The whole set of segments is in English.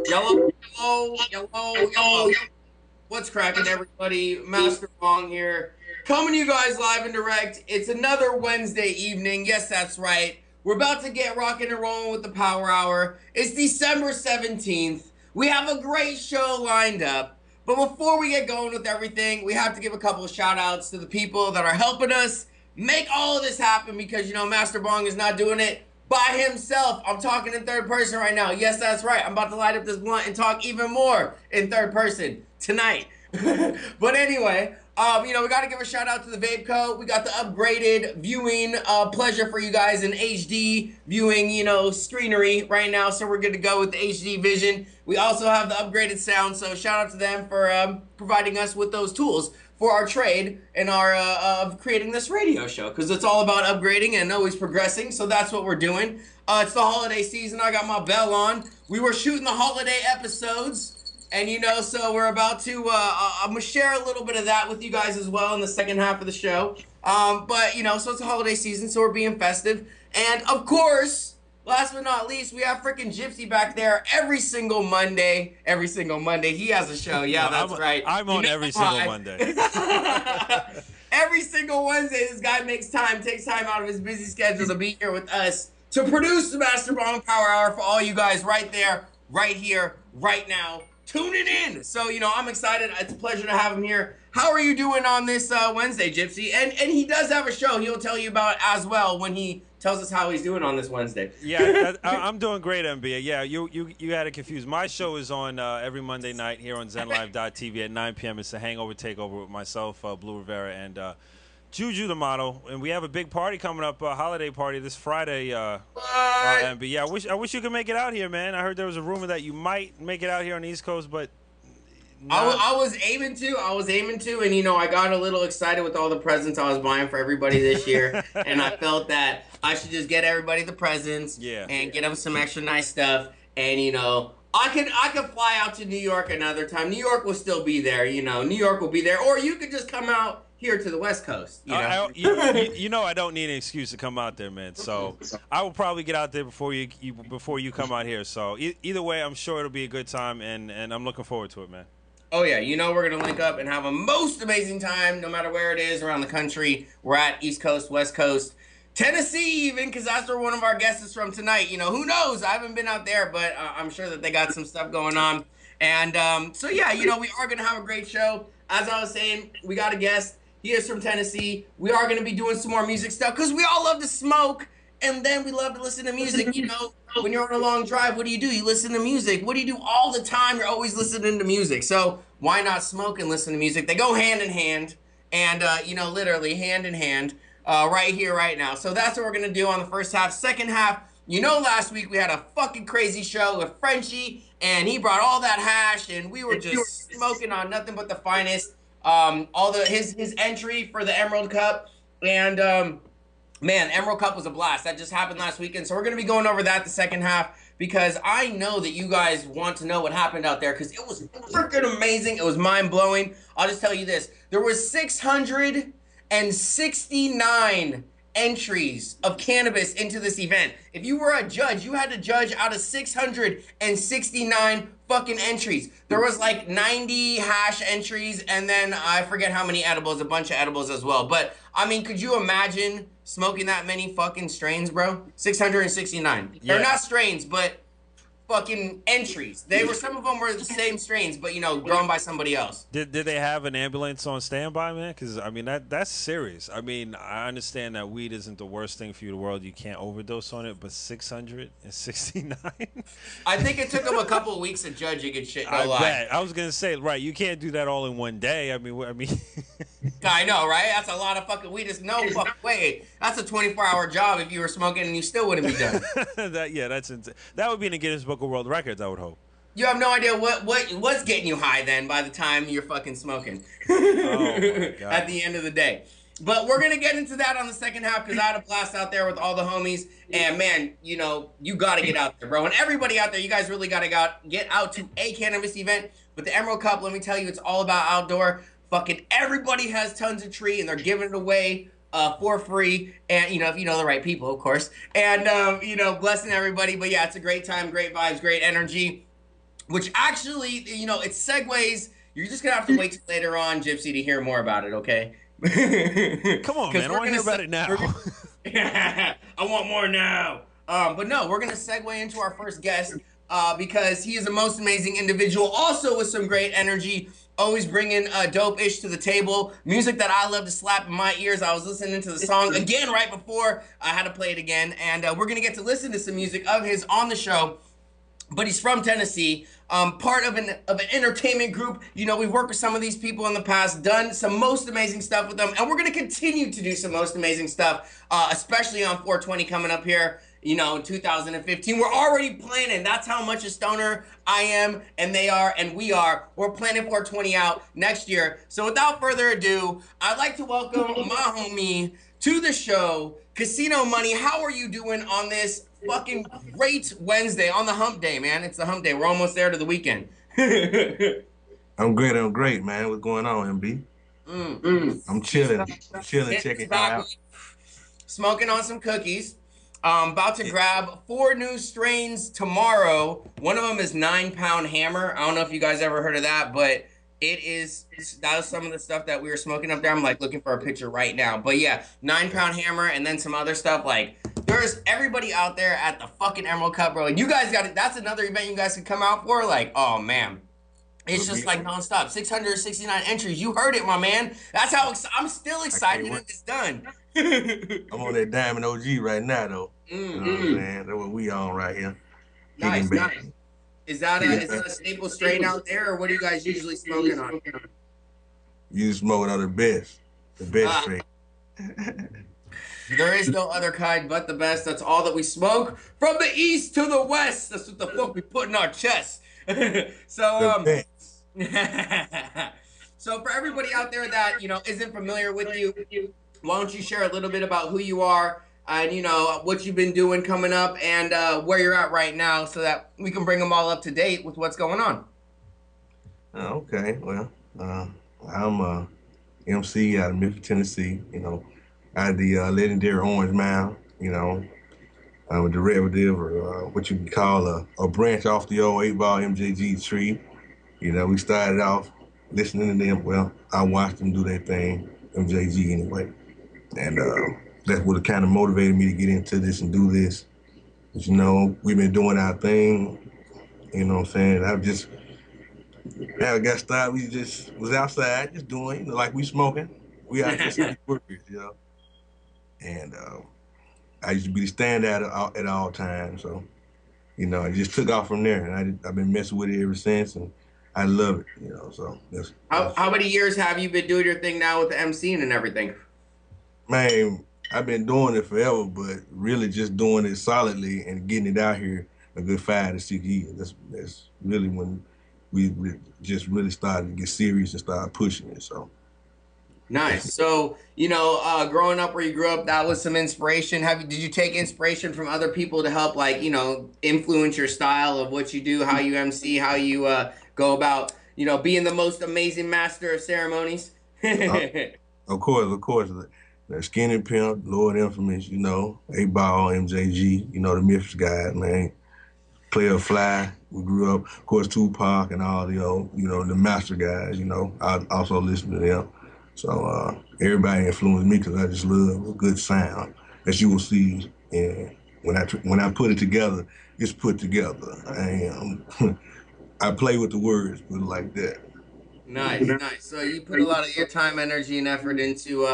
Yellow, yellow. What's cracking, everybody? MasterBong here, coming to you guys live and direct. It's another Wednesday evening. Yes, that's right. We're about to get rocking and rolling with the Power Hour. It's December 17th. We have a great show lined up. But before we get going with everything, we have to give a couple of shout outs to the people that are helping us make all of this happen because, Master Bong is not doing it by himself. I'm talking in third person right now. Yes, that's right. I'm about to light up this blunt and talk even more in third person tonight. But anyway, we got to give a shout out to the Vape Co. We got the upgraded viewing pleasure for you guys in HD viewing, screenery right now. So we're good to go with the HD vision. We also have the upgraded sound. So shout out to them for providing us with those tools for our trade and our of creating this radio show, because it's all about upgrading and always progressing. So that's what we're doing. It's the holiday season. I got my bell on. We were shooting the holiday episodes. And so we're about to, I'm going to share a little bit of that with you guys as well in the second half of the show. But, so it's a holiday season, so we're being festive. And, of course, last but not least, we have freaking Gypsy back there every single Monday. Every single Monday. He has a show. Yeah, that's right. I'm on every single Monday. Every single Wednesday, this guy takes time out of his busy schedule to be here with us to produce the Master Bomb Power Hour for all you guys right there, right here, right now. Tune it in. So, I'm excited. It's a pleasure to have him here. How are you doing on this Wednesday, Gypsy? And he does have a show he'll tell you about as well when he tells us how he's doing on this Wednesday. Yeah, I'm doing great, MB. Yeah, you had it confused. My show is on every Monday night here on ZenLive.tv at 9 p.m. It's a hangover takeover with myself, Blue Rivera, and Juju the model, and we have a big party coming up, a holiday party this Friday. MB, yeah, I wish you could make it out here, man. I heard there was a rumor that you might make it out here on the East Coast, but I was aiming to, and I got a little excited with all the presents I was buying for everybody this year, and I felt that I should just get everybody the presents, and get them some extra nice stuff, and I could fly out to New York another time. New York will still be there, New York will be there, or you could just come out here to the West Coast. I don't need an excuse to come out there, man. So I will probably get out there before you come out here. So either way, I'm sure it'll be a good time, and I'm looking forward to it, man. Oh yeah, we're gonna link up and have a most amazing time, no matter where it is around the country. We're at East Coast, West Coast, Tennessee, even, because that's where one of our guests is from tonight. Who knows? I haven't been out there, but I'm sure that they got some stuff going on. And so yeah, we are gonna have a great show. As I was saying, we got a guest. He is from Tennessee. We are going to be doing some more music stuff because we all love to smoke, and then we love to listen to music. When you're on a long drive, what do? You listen to music. What do you do all the time? You're always listening to music. So why not smoke and listen to music? They go hand in hand, and, literally hand in hand right here, right now. So that's what we're going to do on the first half. Second half, last week we had a fucking crazy show with Frenchy, and he brought all that hash, and we were just smoking on nothing but the finest. His entry for the Emerald Cup, and man, Emerald Cup was a blast. That just happened last weekend, so we're gonna be going over that the second half because I know that you guys want to know what happened out there because it was freaking amazing. It was mind blowing. I'll just tell you this: there was 669 entries of cannabis into this event. If you were a judge, you had to judge out of 669 fucking entries. There was like 90 hash entries, and then I forget how many edibles, a bunch of edibles as well. But I mean, could you imagine smoking that many fucking strains, bro? 669. Yeah. They're not strains, but fucking entries. Some of them were the same strains, but grown by somebody else. Did they have an ambulance on standby, man? Because I mean that's serious. I mean, I understand that weed isn't the worst thing for you in the world. You can't overdose on it, but 669. I think it took them a couple of weeks of judging and shit. No lie. Bet. I was gonna say, right? You can't do that all in one day. I mean. I know, right? That's a lot of fucking weed. There's no fucking way. That's a 24-hour job if you were smoking and you still wouldn't be done. That would be in the Guinness Book of World Records, I would hope. You have no idea what's getting you high then by the time you're fucking smoking. Oh my God. At the end of the day. But we're going to get into that on the second half because I had a blast out there with all the homies. And, man, you got to get out there, bro. And everybody out there, you guys really got to get out to a cannabis event. But the Emerald Cup, let me tell you, it's all about outdoor. Fucking everybody has tons of tree, and they're giving it away for free. And, if you know the right people, of course. And, blessing everybody. But, yeah, it's a great time, great vibes, great energy. which actually, you know, it segues. You're just gonna have to wait till later on, Gypsy, to hear more about it, okay? Come on, Because man. I want to hear about it now. I want more now. But no, we're gonna segue into our first guest because he is a most amazing individual, also with some great energy. Always bringing dope ish to the table, music that I love to slap in my ears. I was listening to the song again right before I had to play it again, and we're gonna get to listen to some music of his on the show. But he's from Tennessee, part of an entertainment group. You know, we've worked with some of these people in the past, done some most amazing stuff with them, and we're gonna continue to do some most amazing stuff, especially on 420 coming up here. You know, in 2015, we're already planning. That's how much a stoner I am, and they are, and we are. We're planning 420 out next year. So without further ado, I'd like to welcome my homie to the show, Casino Money. How are you doing on this fucking great Wednesday, on the hump day, man? It's the hump day. We're almost there to the weekend. I'm great, man. What's going on, MB? I'm chilling. I'm chilling, checking it out. Smoking on some cookies. About to grab 4 new strains tomorrow. One of them is 9-pound hammer. I don't know if you guys ever heard of that, but that is some of the stuff that we were smoking up there. I'm like looking for a picture right now. But yeah, 9-pound hammer and then some other stuff. Like, there's everybody out there at the fucking Emerald Cup, bro. You guys got it. That's another event you guys can come out for. Like, oh man. It's just like nonstop. 669 entries. You heard it, my man. That's how I'm still excited that it's done. I'm on that Diamond OG right now, though. You know what I'm saying? That's what we on right here. Nice. Is that a staple strain out there, or what are you guys usually smoking on? You smoking on the best strain. There is no other kind but the best. That's all that we smoke. From the east to the west. That's what the fuck we put in our chest. So so for everybody out there that, you know, isn't familiar with you, why don't you share a little bit about who you are and, you know, what you've been doing coming up and where you're at right now, so that we can bring them all up to date with what's going on. Okay, well, I'm a MC out of Memphis, Tennessee. You know, out of the legendary Orange Mound. You know, I'm a derivative, or what you can call a branch off the old 8-ball MJG tree. You know, we started off listening to them. Well, I watched them do their thing, MJG anyway. And that's what kind of motivated me to get into this and do this. But, you know, we've been doing our thing. You know what I'm saying? I got started. We just was outside, just doing, you know, like we smoking. We out here workers, you know. And I used to be the standout at all times. So, you know, I just took off from there. And I've been messing with it ever since. And I love it, you know. So that's how many years have you been doing your thing now with the MCing and everything? Man, I've been doing it forever, but really just doing it solidly and getting it out here a good 5 to 6 years. That's really when we just really started to get serious and start pushing it. So nice. So, you know, growing up where you grew up, that was some inspiration. Did you take inspiration from other people to help, like, you know, influence your style of what you do, how you MC, how you go about, you know, being the most amazing master of ceremonies? Of course. The Skinny Pimp, Lord Infamous, you know, 8-Ball, MJG, you know, the Memphis guys, man. Player Fly, we grew up, of course, Tupac and all the old, you know, the master guys, you know. I also listen to them. So everybody influenced me because I just love a good sound, as you will see. And when I put it together, it's put together. I play with the words, put it like that. Nice. So you put a lot of your time, energy, and effort into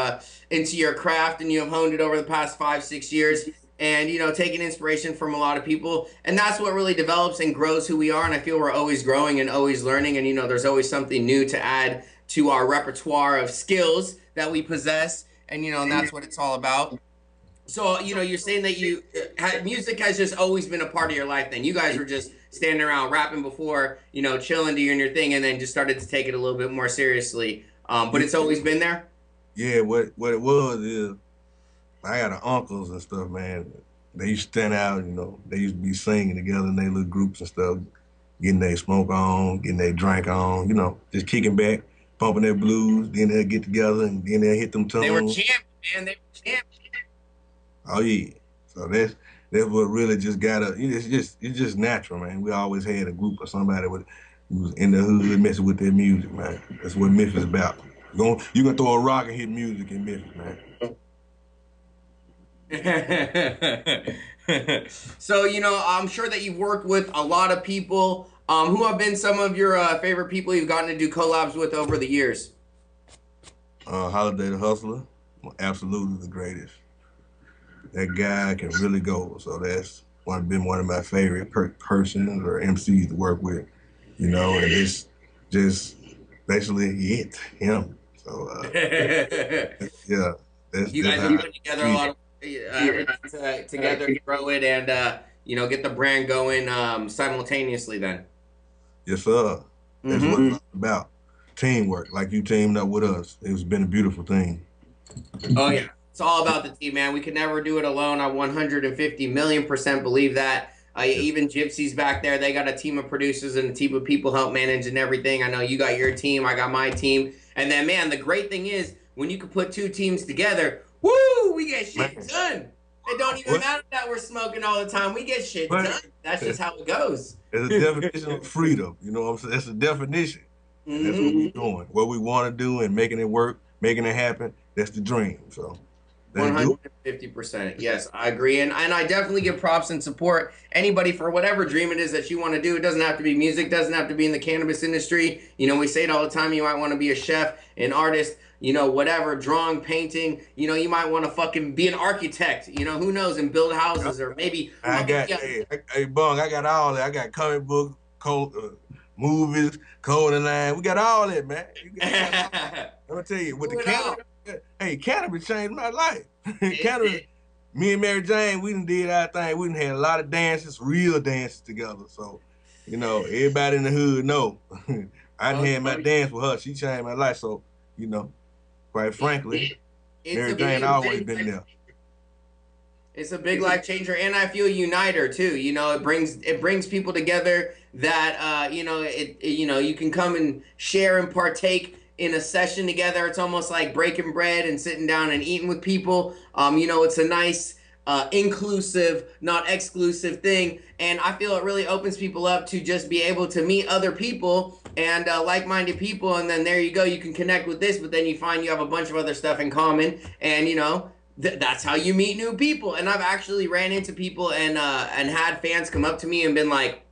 your craft, and you have honed it over the past 5-6 years. And, you know, taking inspiration from a lot of people. And that's what really develops and grows who we are. And I feel we're always growing and always learning. And, you know, there's always something new to add to our repertoire of skills that we possess. And, you know, and that's what it's all about. So, you know, you're saying that music has just always been a part of your life then. You guys were just standing around rapping before, you know, chilling, doing your thing, and then just started to take it a little bit more seriously. But it's always been there? Yeah, what it was is, I got uncles and stuff, man. They used to stand out, you know. They used to be singing together in their little groups and stuff, getting their smoke on, getting their drink on, you know, just kicking back, pumping their blues. Then they'll get together and then they'll hit them tunes. They were champions, man. They were champions. Oh, yeah. So that's what really just gotta. It's just natural, man. We always had a group of somebody who was in the hood messing with their music, man. That's what Memphis about. You gonna throw a rock and hit music in Memphis, man. So, I'm sure that you've worked with a lot of people. Who have been some of your favorite people you've gotten to do collabs with over the years? Holiday the Hustler, absolutely the greatest. That guy can really go. So that's been one of my favorite persons or MCs to work with, and it's just basically him. So yeah, You that's guys how have I put together a treat lot it. of everything together to grow it and get the brand going simultaneously. Then. Yes, sir. That's what Mm-hmm. it's all about. Teamwork, like you teamed up with us. It's been a beautiful thing. Oh yeah, it's all about the team, man. We could never do it alone. I 150 million% believe that. Yes. Even Gypsy's back there. They got a team of producers and a team of people help manage and everything. I know you got your team. I got my team. And then, man, the great thing is when you can put two teams together, woo, we get shit Man. done. It don't even matter that we're smoking all the time. We get shit But done. That's just how it goes. it's a definition of freedom. You know what I'm saying? That's a definition. And that's what Mm-hmm. we're doing. What we want to do and making it work, making it happen. That's the dream. So let's do it. 150%. Yes, I agree. And I definitely give props and support anybody for whatever dream it is that you want to do. It doesn't have to be music, doesn't have to be in the cannabis industry. We say it all the time. You might want to be a chef, an artist, whatever, drawing, painting. You might want to fucking be an architect, who knows, and build houses or maybe. Hey, Bung, I got all that. I got comic books, movies, code line. We got all that, man. Let me tell you, with the cannabis, hey, cannabis changed my life. Cannabis, me and Mary Jane, we done did our thing. We done had a lot of dances, real dances together. So, everybody in the hood know. I done had my dance with her. She changed my life. So, quite frankly, Mary Jane always been there. It's a big life changer, and I feel uniter too. It brings people together that you can come and share and partake in a session together. It's almost like breaking bread and sitting down and eating with people. It's a nice inclusive, not exclusive thing, and I feel it really opens people up to just be able to meet other people and like-minded people, and then there you go. You can connect with this, but then you find you have a bunch of other stuff in common, and that's how you meet new people. And I've actually ran into people and had fans come up to me and been like,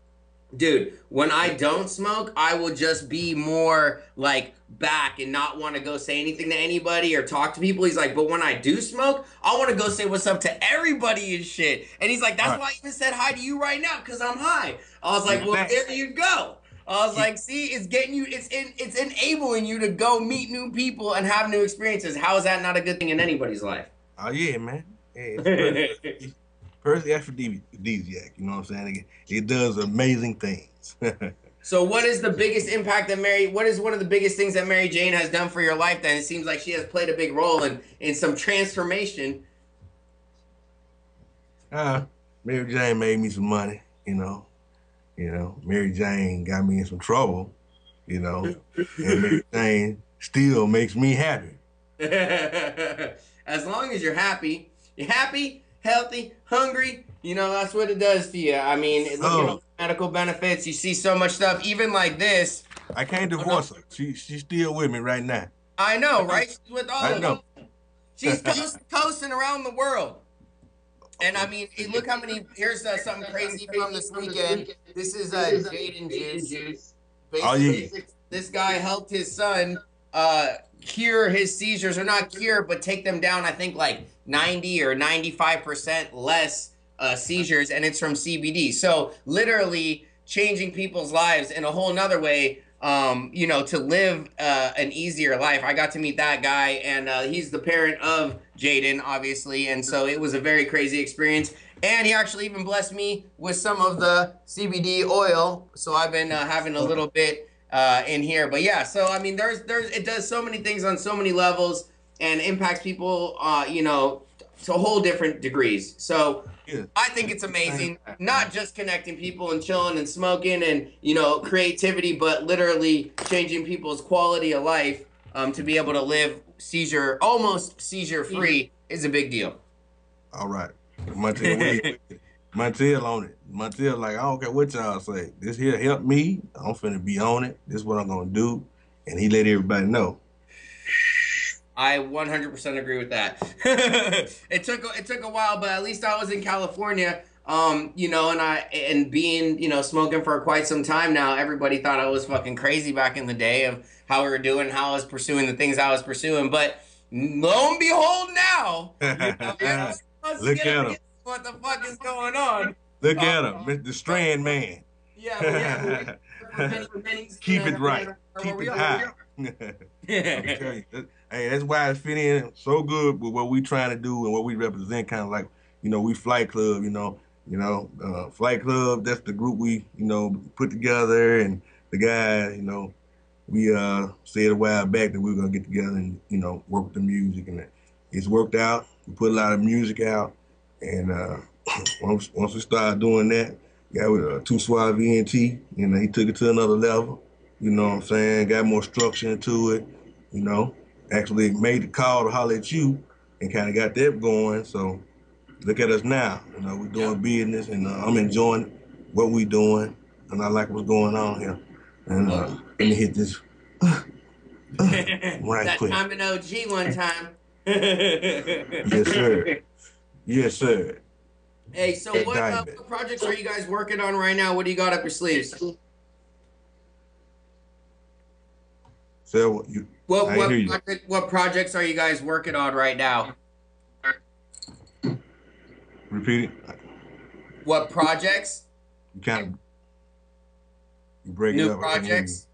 dude, when I don't smoke, I will just be more like back and not want to go say anything to anybody or talk to people. He's like, but when I do smoke, I want to go say what's up to everybody and shit. And he's like, that's why I even said hi to you right now, because I'm high. I was like, well, there you go. I was like, see, it's getting you, it's enabling you to go meet new people and have new experiences. How is that not a good thing in anybody's life? Oh yeah, man. Yeah, it's perfect aphrodisiac. You know what I'm saying? It does amazing things. So what is the biggest impact that what is one of the biggest things that Mary Jane has done for your life then? It seems like she has played a big role in some transformation. Mary Jane made me some money, Mary Jane got me in some trouble, and Mary Jane still makes me happy. As long as you're happy, healthy, hungry, that's what it does to you. I mean, looking at medical benefits, you see so much stuff, even like this. I can't divorce her. She's still with me right now. I know, right? She's with all of them. She's coasting around the world. And I mean, look how many, here's something crazy from this weekend. This is Jaden Juice. Basically, this guy helped his son cure his seizures, or not cure, but take them down, I think like 90 or 95% less seizures, and it's from CBD. So literally changing people's lives in a whole nother way, to live an easier life. I got to meet that guy, and he's the parent of Jaden, obviously, and so it was a very crazy experience. And he actually even blessed me with some of the CBD oil, so I've been having a little bit in here. But yeah, so I mean, it does so many things on so many levels and impacts people, to whole different degrees. So I think it's amazing, not just connecting people and chilling and smoking and, creativity, but literally changing people's quality of life to be able to live almost seizure free is a big deal. All right. I'm gonna tell you Montel on it. Montel like, I don't care what y'all say. This here help me. I'm finna be on it. This is what I'm gonna do. And he let everybody know. I 100% agree with that. It took a while, but at least I was in California. You know, and being, you know, smoking for quite some time now, everybody thought I was fucking crazy back in the day of how we were doing, how I was pursuing the things I was pursuing. But lo and behold, now, you know, Look at him. what the fuck is going on? Look at him, Mr. Strand Man. Yeah, Keep it right. Keep it high. I'm telling you, hey, that's why it fit in so good with what we trying to do and what we represent. Kind of like, you know, we Flight Club. Flight Club. That's the group we, you know, put together, and the guy, you know, we said a while back that we were gonna get together and, you know, work with the music, and it's worked out. We put a lot of music out, and once we started doing that, got with Too Suave ENT, you know, he took it to another level. You know what I'm saying? Got more structure into it, you know. Actually made the call to holler at you and kind of got that going. So look at us now. You know, we're doing business, and I'm enjoying what we're doing, and I like what's going on here. And let me hit this right that quick. time in OG one time. Yes, sir. Yes, sir. Hey, so what projects are you guys working on right now? What do you got up your sleeves? So what projects are you guys working on right now? Repeat it. What projects? You break New it up. projects?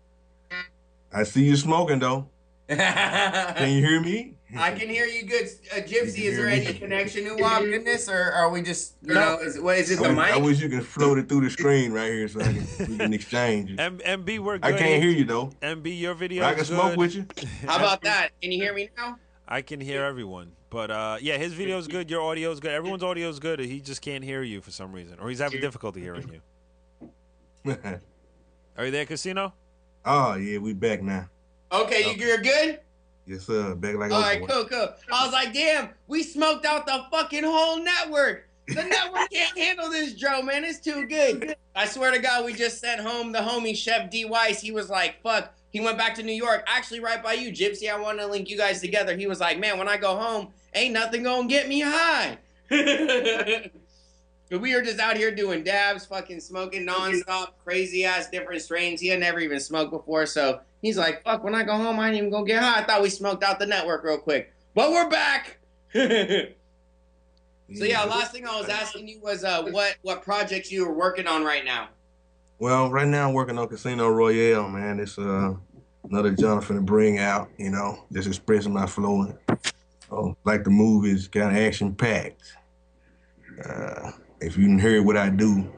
I see you smoking though. Can you hear me? I can hear you good. Gypsy, is there any connection to goodness, or are we just, you know, is it the mic? I wish you could float it through the screen right here so we can exchange it. MB, we're good. I can't hear you though. MB, your video. I can smoke with you. How about that? Can you hear me now? I can hear everyone, but yeah, his video is good. Your audio is good. Everyone's audio is good. He just can't hear you for some reason, or he's having difficulty hearing you. Are you there, Casino? Oh yeah, we back now. Okay, you're good. Yes, sir. Back like all right, cool. I was like, damn, we smoked out the fucking whole network. The network can't handle this, Joe, man. It's too good. I swear to God, we just sent home the homie Chef D. Weiss. He was like, fuck. He went back to New York. Actually, right by you, Gypsy. I want to link you guys together. He was like, man, when I go home, ain't nothing gonna get me high. But we were just out here doing dabs, fucking smoking nonstop, crazy ass different strains. He had never even smoked before, so he's like, fuck, when I go home, I ain't even gonna get high. I thought we smoked out the network real quick. But we're back. So yeah, last thing I was asking you was what projects you were working on right now. Well, right now I'm working on Casino Royale, man. It's another genre to bring out, you know, just expressing my flow. Like the movie is kind of action-packed. If you didn't hear what I do,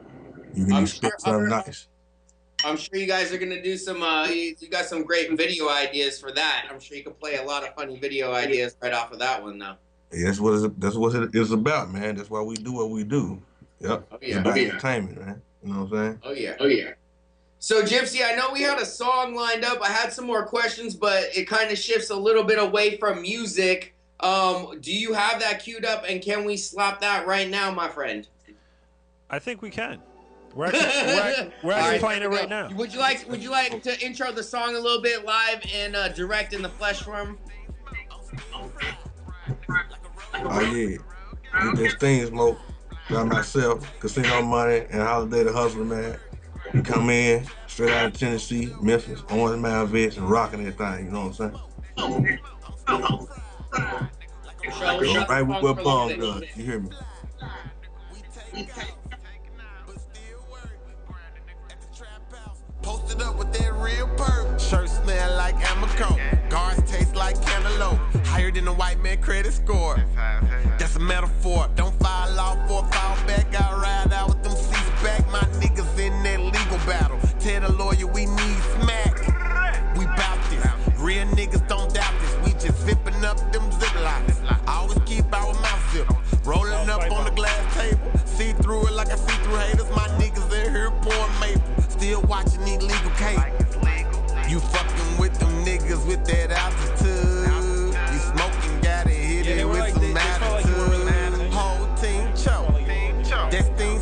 you can expect something nice. I'm sure you guys are gonna do some. You got some great video ideas for that. I'm sure you can play a lot of funny video ideas right off of that one, though. Yeah, that's what it is about, man. That's why we do what we do. Yep. Oh, yeah. It's about entertainment, man. You know what I'm saying? Oh yeah. So Gypsy, I know we had a song lined up. I had some more questions, but it kind of shifts a little bit away from music. Do you have that queued up, and can we slap that right now, my friend? I think we can. We're actually playing it right now. Would you like to intro the song a little bit live and direct in the flesh form? Oh yeah, with this thing smoke by myself, Casino Money and Holiday the Hustler, man. We come in straight out of Tennessee, Memphis, Orange Mound Vets, and rocking everything. You know what I'm saying? Right with what Bong does. You hear me? Posted up with that real perk. Shirt smell like Amaco. Guards taste like cantaloupe. Higher than a white man credit score. That's a metaphor. Don't file off or fall back. I ride out with them seats back. My niggas in that legal battle. Tell the lawyer we need smack. We bout this. Real niggas don't doubt this. We just zipping up them ziplocs. Always keep our mouth zip. Rolling up on the glass table. See through it like I see through haters. My niggas in here pouring maple. Still watching illegal cable. You fucking with them niggas with that altitude. You smoking, gotta hit it with some attitude. Whole team choke. That thing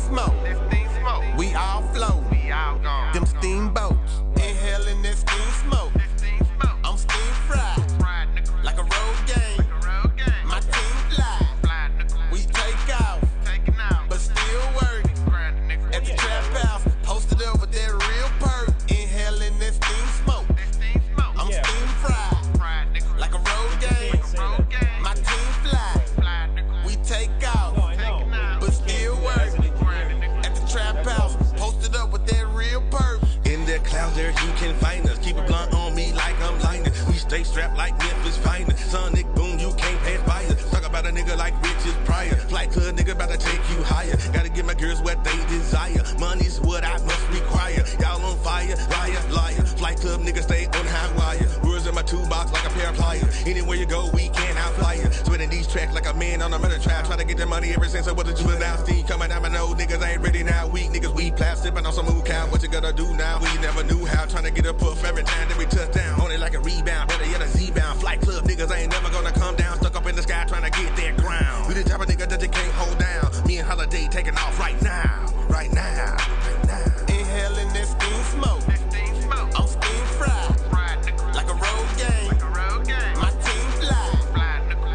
out there, you can find us. Keep a blunt on me like I'm blinded. We stay strapped like Memphis Finest. Sonic boom, you can't pass by us. Talk about a nigga like Richard Pryor. Flight club nigga about to take you higher. Gotta give my girls what they desire. Money's what I must require. Y'all on fire, liar. Flight club nigga stay on high wire. Words in my toolbox like a pair of pliers. Anywhere you go, we can't outfly you. Spinning these tracks like a man on a murder trap. Try to get the money ever since I was a juvenile. Steam coming out my nose. Niggas ain't ready now. Weak niggas, we plastic, but on some move count. What you gonna do now? We never knew how. Trying to get a puff every time that we touch down. On it like a rebound, better yet a Z-bound. Flight club niggas ain't never gonna come down. Stuck up in the sky trying to get their ground. We the type of nigga that you can't hold down. Me and Holiday taking off right now. Right now. Inhaling this steam smoke. I'm steam fried. Like a road game. My team fly.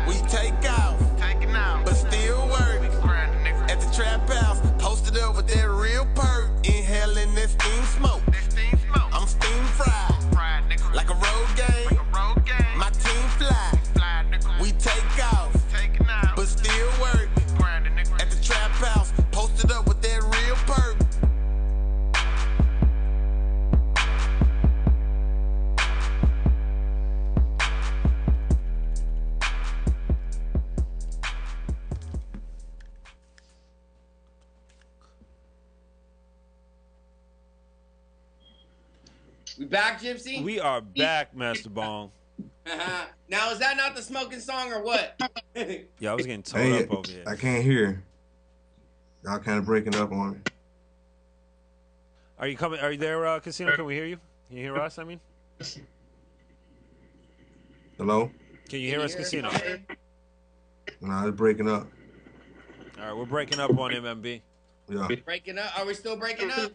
We take off. But still work. At the trap house. Posted up with that real perk. Inhaling this steam smoke. I'm steam fried. Like a road game. My team fly. We take off. But still work. At the trap house. Posted up with that real perk. We back, Gypsy? We are back, MasterBong. Now, is that not the smoking song or what? Yeah, I was getting towed up over here. I can't hear. Y'all kind of breaking up on me. Are you coming? Are you there, Casino? Can we hear you? Can you hear us? I mean, Hello? can you hear us, Casino? Nah, it's breaking up. All right, we're breaking up on MMB. Yeah. Breaking up? Are we still breaking up?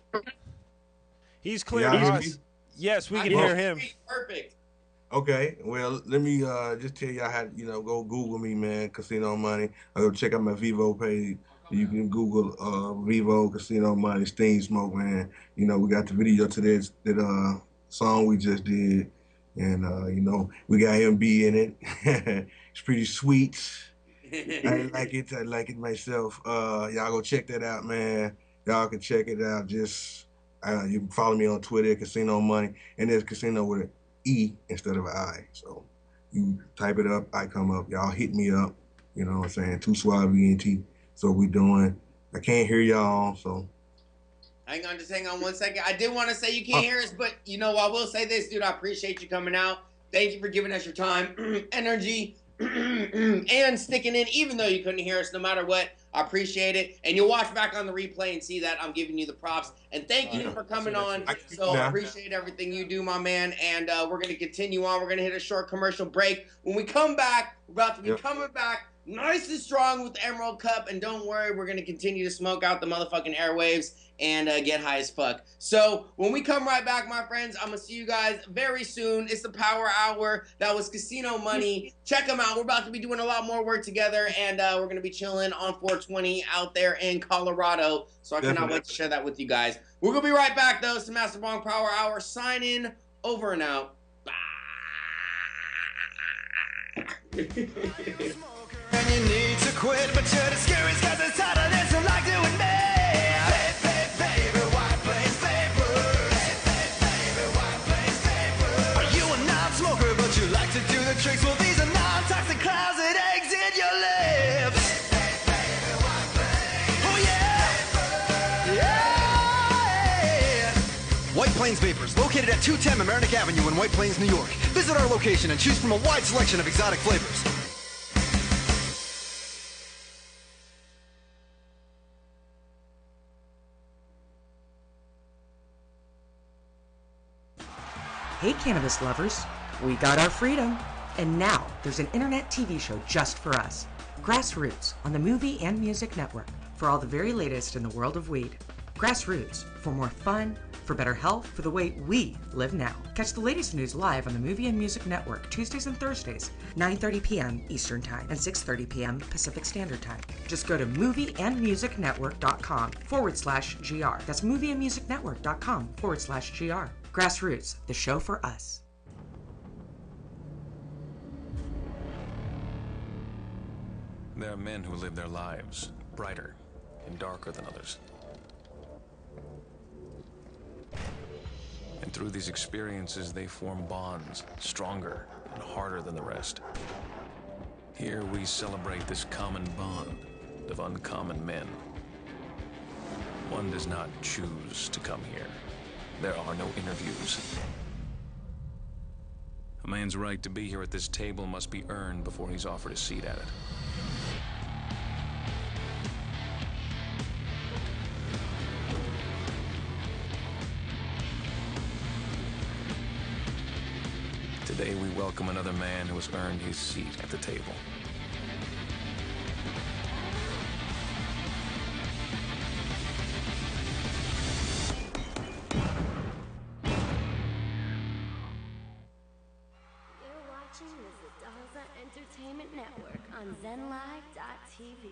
He's clear. Yeah, I He's- hear me. yes, we I can can hear him. Perfect. Okay, well, let me just tell y'all how, go Google me, man, Casino Money. Go check out my Vivo page. You can Google Vivo, Casino Money, Steam Smoke, man. We got the video to that song we just did. And, we got MB in it. It's pretty sweet. I like it myself. Y'all go check that out, man. Y'all can check it out. Just, you can follow me on Twitter, Casino Money. And there's Casino with an E instead of an I. So you type it up, I come up. Y'all hit me up. You know what I'm saying? 2 Suave ENT. So we doing. I can't hear y'all, so. Just hang on 1 second. I did want to say you can't hear us, but I will say this, dude. I appreciate you coming out. Thank you for giving us your time, energy, and sticking in, even though you couldn't hear us, no matter what. I appreciate it. And you'll watch back on the replay and see that I'm giving you the props. And thank you for coming on. So I appreciate everything you do, my man. And we're going to continue on. We're going to hit a short commercial break. When we come back, we're about to be coming back nice and strong with the Emerald Cup. And don't worry, we're going to continue to smoke out the motherfucking airwaves and get high as fuck. So when we come right back, my friends, I'm going to see you guys very soon. It's the Power Hour. That was Casino Money. Check them out. We're about to be doing a lot more work together, and we're going to be chilling on 420 out there in Colorado. So I cannot wait to share that with you guys. We're going to be right back, though. It's the MasterBong Power Hour. Signing over and out. Bye. And you need to quit, but you're discouraged because it's harder than you like doing me. Baby, white plains paper. Baby, white plains paper. Are you a non-smoker, but you like to do the tricks? Well, these are non-toxic clouds that exit your lips. Baby, white plains. Oh yeah, yeah. White Plains Vapors, located at 210 Mamaroneck Avenue in White Plains, New York. Visit our location and choose from a wide selection of exotic flavors. Hey cannabis lovers, we got our freedom. And now there's an internet TV show just for us. Grassroots on the Movie and Music Network for all the very latest in the world of weed. Grassroots for more fun, for better health, for the way we live now. Catch the latest news live on the Movie and Music Network Tuesdays and Thursdays, 9:30 p.m. Eastern Time and 6:30 p.m. Pacific Standard Time. Just go to movieandmusicnetwork.com/GR. That's movieandmusicnetwork.com/GR. Grassroots, the show for us. There are men who live their lives brighter and darker than others. And through these experiences, they form bonds stronger and harder than the rest. Here we celebrate this common bond of uncommon men. One does not choose to come here. There are no interviews. A man's right to be here at this table must be earned before he's offered a seat at it. Today we welcome another man who has earned his seat at the table. You're watching the Zadaza Entertainment Network on ZenLive.tv.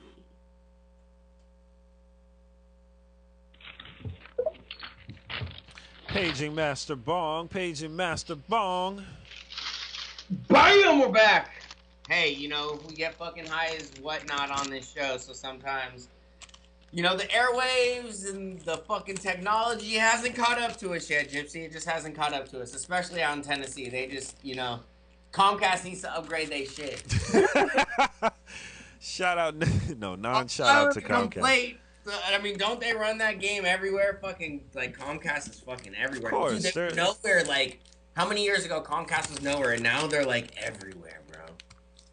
Paging Master Bong, paging Master Bong. Bam! We're back. Hey, you know, we get fucking high as whatnot on this show, so sometimes, you know, the airwaves and the fucking technology hasn't caught up to us yet, Gypsy. It just hasn't caught up to us, especially out in Tennessee. They just, you know, Comcast needs to upgrade their shit. Shout out, no, non-shout out to Comcast. I mean, don't they run that game everywhere? Fucking, like, Comcast is fucking everywhere. Of course. Dude, they're nowhere, like, how many years ago Comcast was nowhere, and now they're, like, everywhere, bro.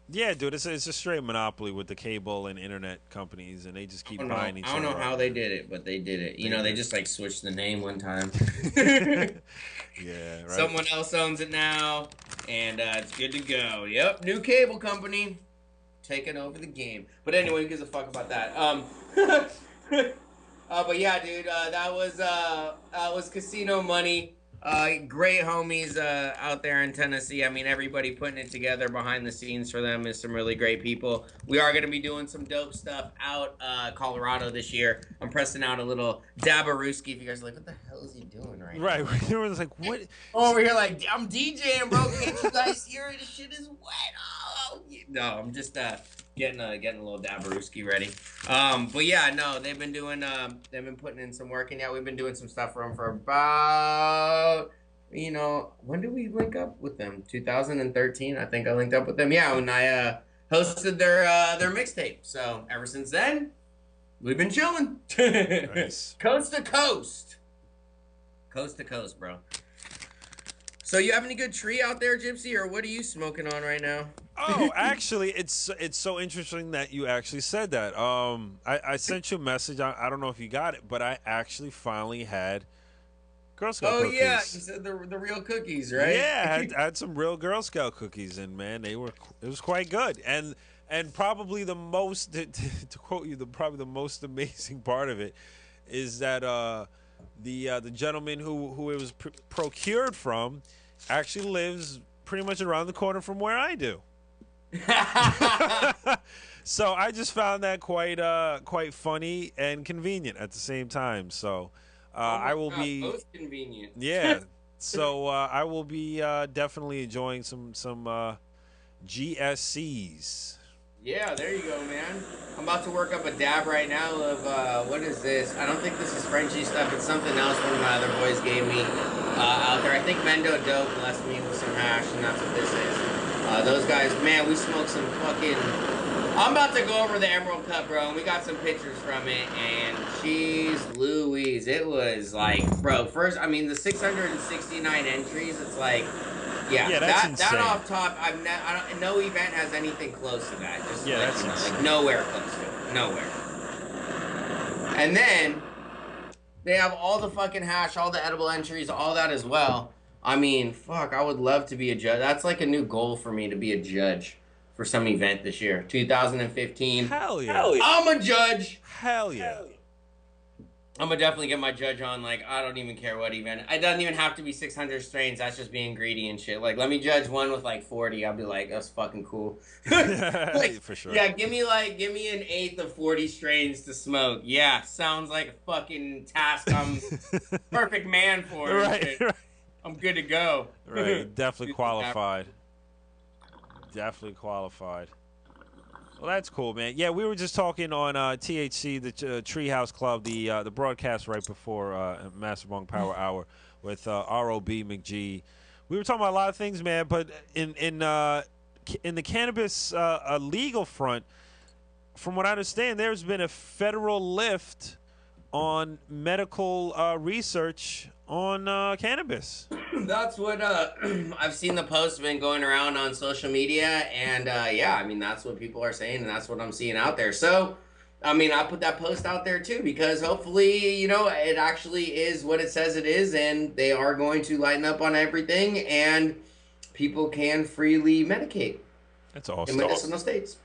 Yeah, dude, it's a straight monopoly with the cable and internet companies, and they just keep buying each other. I don't know how they did it, but they did it. You know, they just, like, switched the name one time. Yeah, right. Someone else owns it now, and it's good to go. Yep, new cable company taking over the game. But anyway, who gives a fuck about that? But yeah, dude, that was Casino Money. Great homies out there in Tennessee. I mean, everybody putting it together behind the scenes for them is some really great people. We are going to be doing some dope stuff out Colorado this year. I'm pressing out a little Dabaruski. If you guys are like, what the hell is he doing right now? Right, everyone's like, what? Over here like, I'm DJing, bro. Can't you guys hear it? This shit is wet. Oh, no, I'm just getting a little Dabaruski ready. But yeah, no, they've been putting in some work, and yeah, we've been doing some stuff for them for about, you know, when did we link up with them? 2013, I think I linked up with them. Yeah, when I hosted their mixtape. So ever since then, we've been chilling. Nice. Coast to coast. Coast to coast, bro. So you have any good tree out there, Gypsy, or what are you smoking on right now? Oh, actually, it's so interesting that you actually said that. I sent you a message. I don't know if you got it, but I actually finally had Girl Scout cookies. Oh yeah, you said the real cookies, right? Yeah, I had some real Girl Scout cookies, and man, it was quite good. And probably the most to quote you, probably the most amazing part of it is that the gentleman who it was procured from actually lives pretty much around the corner from where I do. So I just found that quite funny and convenient at the same time. So I will be both convenient. Yeah. So I will be definitely enjoying some GSCs. Yeah, there you go, man. I'm about to work up a dab right now of what is this? I don't think this is Frenchy stuff. It's something else one of my other boys gave me out there. I think Mendo Dope blessed me with some hash, and that's what this is. Those guys, man, we smoked some fucking... I'm about to go over the Emerald Cup, bro, and we got some pictures from it, and jeez Louise, it was like, bro, first, I mean, the 669 entries, it's like, yeah that's insane. That off top, no event has anything close to that. Just yeah, like, that's you know, insane. like nowhere close to it, nowhere. And then they have all the fucking hash, all the edible entries, all that as well. I mean, fuck, I would love to be a judge. That's like a new goal for me, to be a judge for some event this year. 2015. Hell yeah. I'm a judge. Hell yeah. I'm gonna definitely get my judge on. Like, I don't even care what event. It doesn't even have to be 600 strains. That's just being greedy and shit. Like, let me judge one with like 40. I'll be like, that's fucking cool. Like, for sure. Yeah, give me an eighth of 40 strains to smoke. Yeah, sounds like a fucking task I'm perfect man for. Right. I'm good to go. Right, definitely qualified. Definitely qualified. Well, that's cool, man. Yeah, we were just talking on THC, the Treehouse Club, the broadcast right before MasterBong Power Hour with ROB McG. We were talking about a lot of things, man. But in the cannabis legal front, from what I understand, there's been a federal lift on medical research on cannabis. That's what I've seen the posts been going around on social media, and yeah, I mean that's what people are saying, and that's what I'm seeing out there. So, I mean, I put that post out there too because hopefully, you know, it actually is what it says it is, and they are going to lighten up on everything, and people can freely medicate. That's awesome. In medicinal states.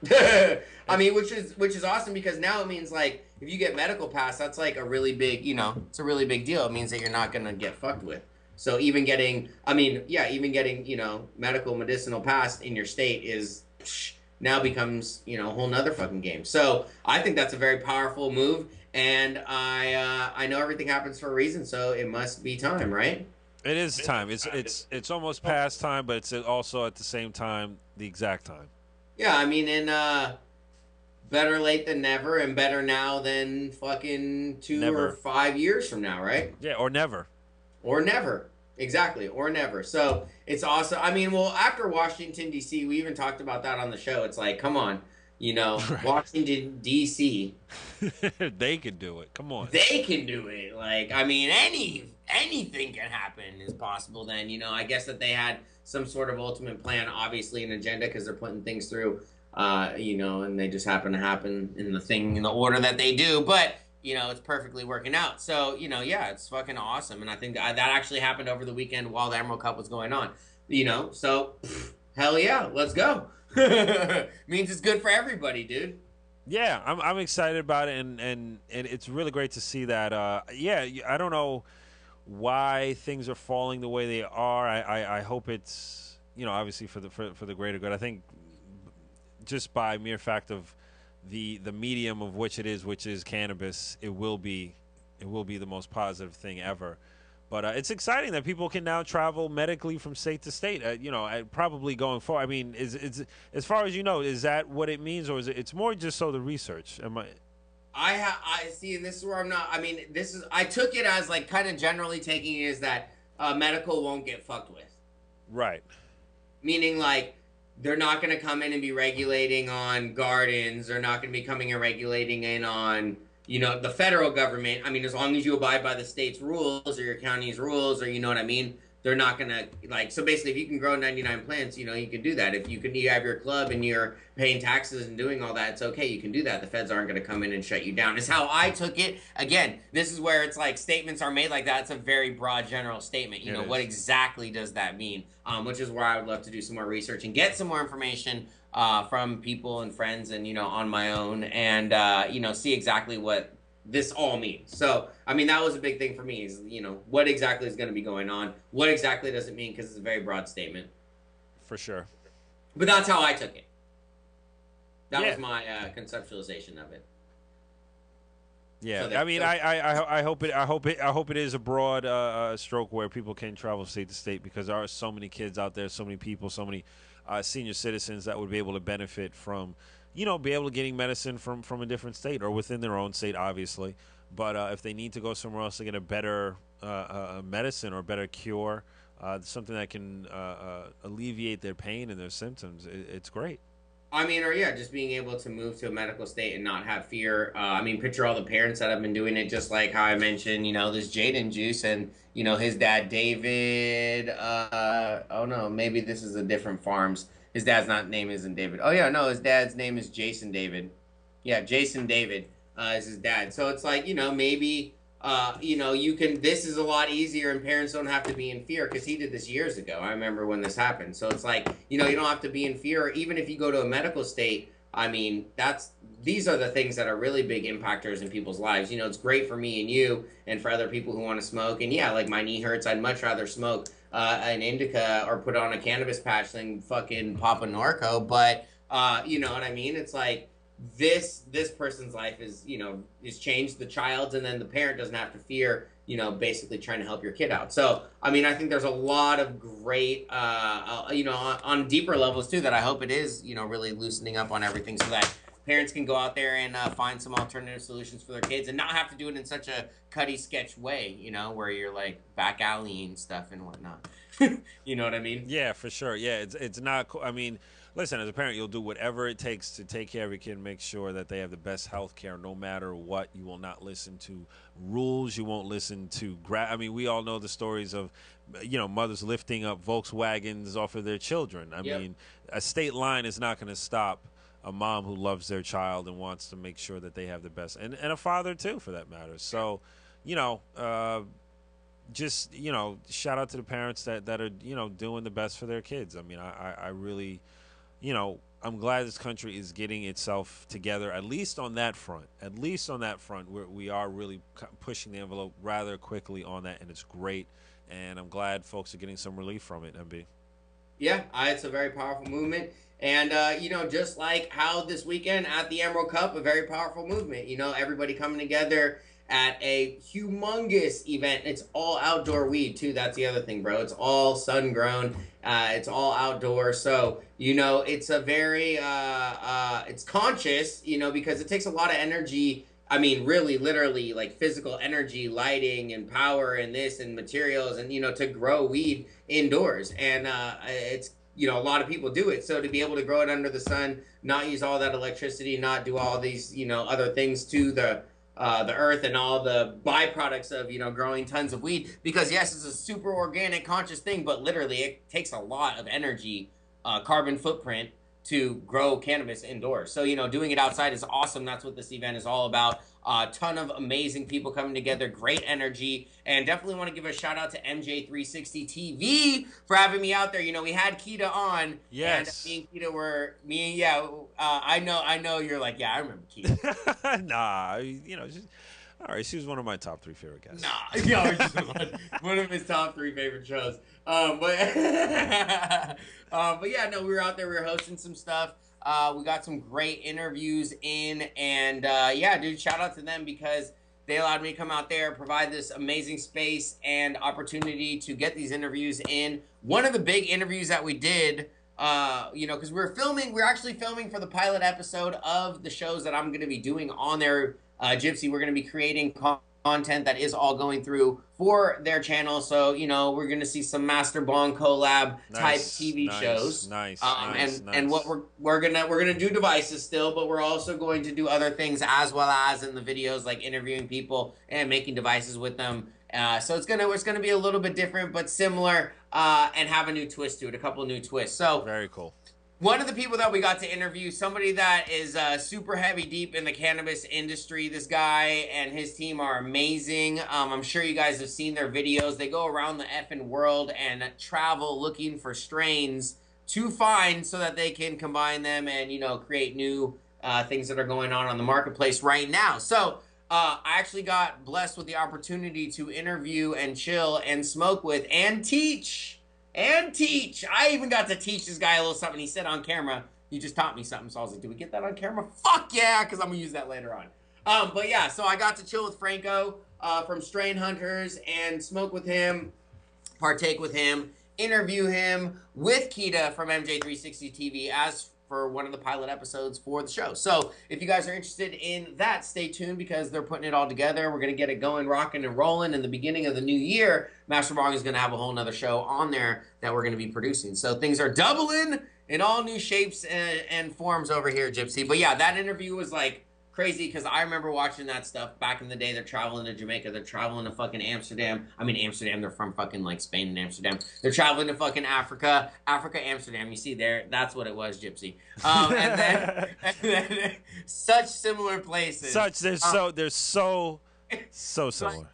I mean, which is awesome because now it means like if you get medical pass, that's like a really big, you know, it's a really big deal. It means that you're not gonna get fucked with. So even getting, you know, medicinal pass in your state is now becomes, you know, a whole nother fucking game. So I think that's a very powerful move, and I know everything happens for a reason, so it must be time, right? It is time. It's almost past time, but it's also at the same time the exact time. Yeah, I mean, and better late than never, and better now than fucking 2 or 5 years from now, right? Yeah, or never. Or never. Exactly, or never. So it's awesome. I mean, well, after Washington, D.C., we even talked about that on the show. It's like, come on, you know, right. Washington, D.C. They can do it. Come on. They can do it. Like, I mean, anything can happen is possible then. You know, I guess that they had some sort of ultimate plan, obviously an agenda because they're putting things through, you know, and they just happen to happen in the order that they do. But, you know, it's perfectly working out. So, you know, yeah, it's fucking awesome. And I think that actually happened over the weekend while the Emerald Cup was going on, you know. So, hell yeah, let's go. Means it's good for everybody, dude. Yeah, I'm excited about it, and it's really great to see that. Yeah, I don't know why things are falling the way they are. I hope it's, you know, obviously for the greater good. I think just by mere fact of the medium of which it is, which is cannabis, it will be the most positive thing ever. But it's exciting that people can now travel medically from state to state. You know, probably going forward. I mean, is as far as you know, is that what it means, or is it's more just so the research? I see, and this is where I'm not. I mean, I took it as like kind of generally taking it as that medical won't get fucked with. Right. Meaning like they're not going to come in and be regulating on gardens. They're not going to be coming and regulating in on, you know, the federal government. I mean, as long as you abide by the state's rules or your county's rules, or you know what I mean, they're not gonna like. So basically, if you can grow 99 plants, you know, you can do that. If you have your club and you're paying taxes and doing all that, it's okay. You can do that. The feds aren't gonna come in and shut you down. Is how I took it. Again, this is where it's like statements are made like that. It's a very broad, general statement. You know, what exactly does that mean? Which is where I would love to do some more research and get some more information from people and friends, and you know, on my own, and you know, see exactly what this all means. So, I mean, that was a big thing for me is, you know, what exactly is going to be going on? What exactly does it mean? Because it's a very broad statement. For sure. But that's how I took it. That was my conceptualization of it. Yeah, so I mean, I hope it is a broad stroke where people can travel state to state, because there are so many kids out there, so many people, so many senior citizens that would be able to benefit from, you know, be able to getting medicine from a different state or within their own state, obviously. But if they need to go somewhere else to get a better medicine or a better cure, something that can alleviate their pain and their symptoms, it's great. I mean, or yeah, just being able to move to a medical state and not have fear. I mean, picture all the parents that have been doing it, just like how I mentioned, you know, this Jaden Juice and, you know, his dad, David, oh no, maybe this is a different farms. His dad's name isn't David. Oh yeah, no, his dad's name is Jason David. Yeah, Jason David is his dad. So it's like, you know, maybe, you know, this is a lot easier and parents don't have to be in fear, because he did this years ago. I remember when this happened. So it's like, you know, you don't have to be in fear. Even if you go to a medical state, I mean, these are the things that are really big impactors in people's lives. You know, it's great for me and you and for other people who want to smoke. And yeah, like my knee hurts. I'd much rather smoke an indica or put on a cannabis patch than fucking pop a narco. But you know what I mean? It's like this person's life is, you know, is changed, the child's, and then the parent doesn't have to fear, you know, basically trying to help your kid out. So, I mean, I think there's a lot of great, you know, on deeper levels too, that I hope it is, you know, really loosening up on everything so that parents can go out there and find some alternative solutions for their kids and not have to do it in such a cutty sketch way, you know, where you're like back alleying stuff and whatnot. You know what I mean? Yeah, for sure. Yeah, it's not cool. I mean, listen, as a parent, you'll do whatever it takes to take care of your kid and make sure that they have the best health care no matter what. You will not listen to rules. You won't listen to I mean, we all know the stories of, you know, mothers lifting up Volkswagens off of their children. I Yep. mean, a state line is not going to stop a mom who loves their child and wants to make sure that they have the best, and a father too, for that matter. So, you know, just, you know, shout out to the parents that are, you know, doing the best for their kids. I mean, I really, you know, I'm glad this country is getting itself together, at least on that front. At least on that front, we are really pushing the envelope rather quickly on that, and it's great. And I'm glad folks are getting some relief from it, MB. Yeah, it's a very powerful movement. And, you know, just like how this weekend at the Emerald Cup, a very powerful movement. You know, everybody coming together at a humongous event. It's all outdoor weed, too. That's the other thing, bro. It's all sun-grown. It's all outdoor. So, you know, it's a very, it's conscious, you know, because it takes a lot of energy. I mean, really, literally, like physical energy, lighting and power and this and materials and, you know, to grow weed indoors. And it's, you know, a lot of people do it. So to be able to grow it under the sun, not use all that electricity, not do all these, you know, other things to the earth and all the byproducts of, you know, growing tons of weed. Because yes, it's a super organic, conscious thing, but literally it takes a lot of energy, carbon footprint to grow cannabis indoors. So, you know, doing it outside is awesome. That's what this event is all about. A ton of amazing people coming together, great energy, and definitely want to give a shout out to MJ360 TV for having me out there. You know, we had Keita on. Yes. And me and Keita were, I know you're like, yeah, I remember Keita. Nah, you know, all right, she was one of my top 3 favorite guests. Nah, yo, just one of his top 3 favorite shows. But yeah, no, we were out there, we were hosting some stuff. We got some great interviews in, and yeah, dude, shout out to them because they allowed me to come out there, provide this amazing space and opportunity to get these interviews in. One of the big interviews that we did, you know, because we're actually filming for the pilot episode of the shows that I'm going to be doing on there. Gypsy, we're going to be creating content that is all going through for their channel. So, you know, we're going to see some MasterBong collab type TV shows. Nice. And what we're going to do devices still, but we're also going to do other things as well as in the videos, like interviewing people and making devices with them. So it's gonna be a little bit different, but similar, and have a new twist to it, a couple of new twists. So very cool. One of the people that we got to interview, somebody that is super heavy deep in the cannabis industry. This guy and his team are amazing. I'm sure you guys have seen their videos. They go around the effing world and travel looking for strains to find so that they can combine them and, you know, create new things that are going on the marketplace right now. So I actually got blessed with the opportunity to interview and chill and smoke with and teach. I even got to teach this guy a little something. He said on camera, he just taught me something. So I was like, do we get that on camera? Fuck yeah, because I'm going to use that later on. But yeah, so I got to chill with Franco from Strain Hunters and smoke with him, partake with him, interview him with Keita from MJ360 TV as for one of the pilot episodes for the show. So if you guys are interested in that, stay tuned because they're putting it all together. We're going to get it going, rocking and rolling. In the beginning of the new year, MasterBong is going to have a whole nother show on there that we're going to be producing. So things are doubling in all new shapes and forms over here, Gypsy. But yeah, that interview was like crazy because I remember watching that stuff back in the day. They're traveling to Jamaica. They're traveling to fucking Amsterdam. I mean, Amsterdam. They're from fucking like Spain and Amsterdam. They're traveling to fucking Africa. Amsterdam. You see there? That's what it was, Gypsy. And then such similar places. They're so similar.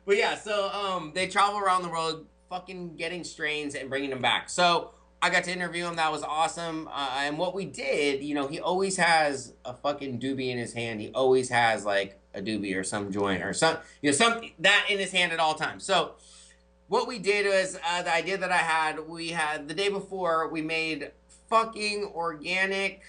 But yeah, so they travel around the world fucking getting strains and bringing them back. So I got to interview him. That was awesome. And what we did, you know, he always has a fucking doobie in his hand. He always has like a doobie or some joint or some, you know, some that in his hand at all times. So what we did was the idea that we had the day before, we made fucking organic,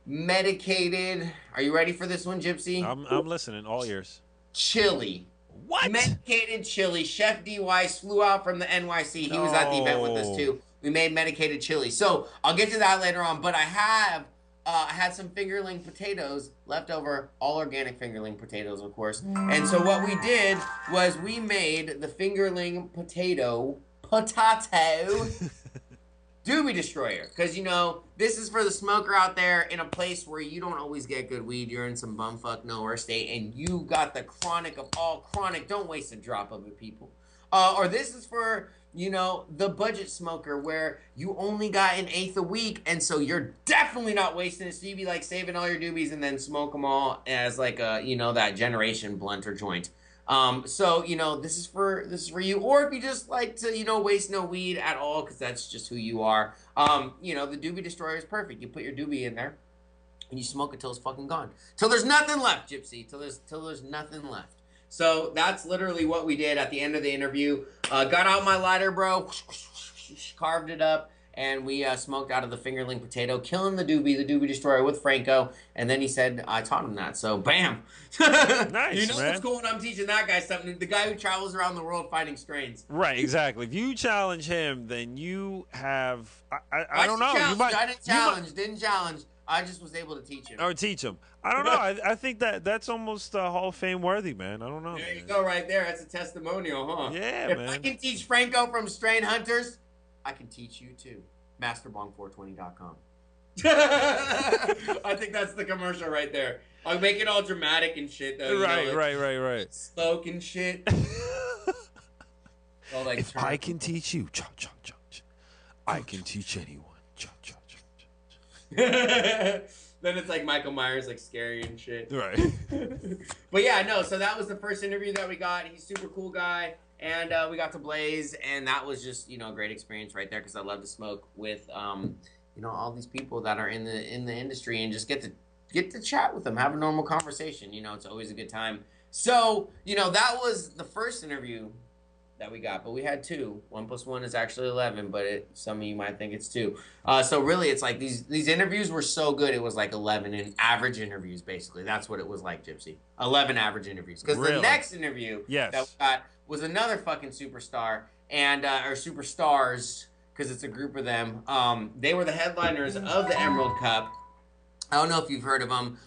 medicated. Are you ready for this one, Gypsy? I'm listening, all ears. Chili. What? Medicated chili. Chef D. Weiss flew out from the NYC. He was at the event with us too. we made medicated chili. So I'll get to that later on. But I had some fingerling potatoes left over, all organic fingerling potatoes, of course. And so what we did was we made the fingerling potato doobie destroyer. Because, you know, this is for the smoker out there in a place where you don't always get good weed. You're in some bumfuck nowhere state, and you got the chronic of all chronic. Don't waste a drop of it, people. Or this is for, you know, the budget smoker where you only got an eighth a week, and so you're definitely not wasting it. So you be like saving all your doobies and then smoke them all as like a, you know, that generation blunt or joint. So, you know, this is for you. Or if you just like to, you know, waste no weed at all, because that's just who you are. You know, the doobie destroyer is perfect. You put your doobie in there and you smoke it till it's fucking gone. Till there's nothing left, Gypsy. Till there's nothing left. So that's literally what we did at the end of the interview. Got out my lighter, bro, carved it up, and we smoked out of the fingerling potato, killing the doobie destroyer with Franco. And then he said I taught him that. So bam. Nice, you know man. what's cool when I'm teaching that guy something? The guy who travels around the world finding strains. Right, exactly. If you challenge him, then you have I don't know. I didn't challenge. I just was able to teach him. Or teach him. I don't know. I think that's almost Hall of Fame worthy, man. I don't know. There you go, right there. That's a testimonial, huh? Yeah, if man. I can teach Franco from Strain Hunters, I can teach you too. MasterBong420.com. I think that's the commercial right there. I'll make it all dramatic and shit, though. Right. Smoke and shit. Like, if I can teach you, I can teach anyone. Then it's like Michael Myers, like scary and shit. Right. But yeah, no, so that was the first interview that we got. He's a super cool guy. And we got to Blaze, and that was just, you know, a great experience right there, because I love to smoke with, you know, all these people that are in the industry, and just get to chat with them, have a normal conversation. You know, it's always a good time. So, you know, that was the first interview that we got, but we had 2. 1 + 1 is actually 11, but some of you might think it's 2. So really, it's like these interviews were so good, it was like 11 in average interviews, basically. That's what it was like, Gypsy. 11 average interviews. Because the next interview that we got was another fucking superstar, and or superstars, because it's a group of them. They were the headliners of the Emerald Cup. I don't know if you've heard of them.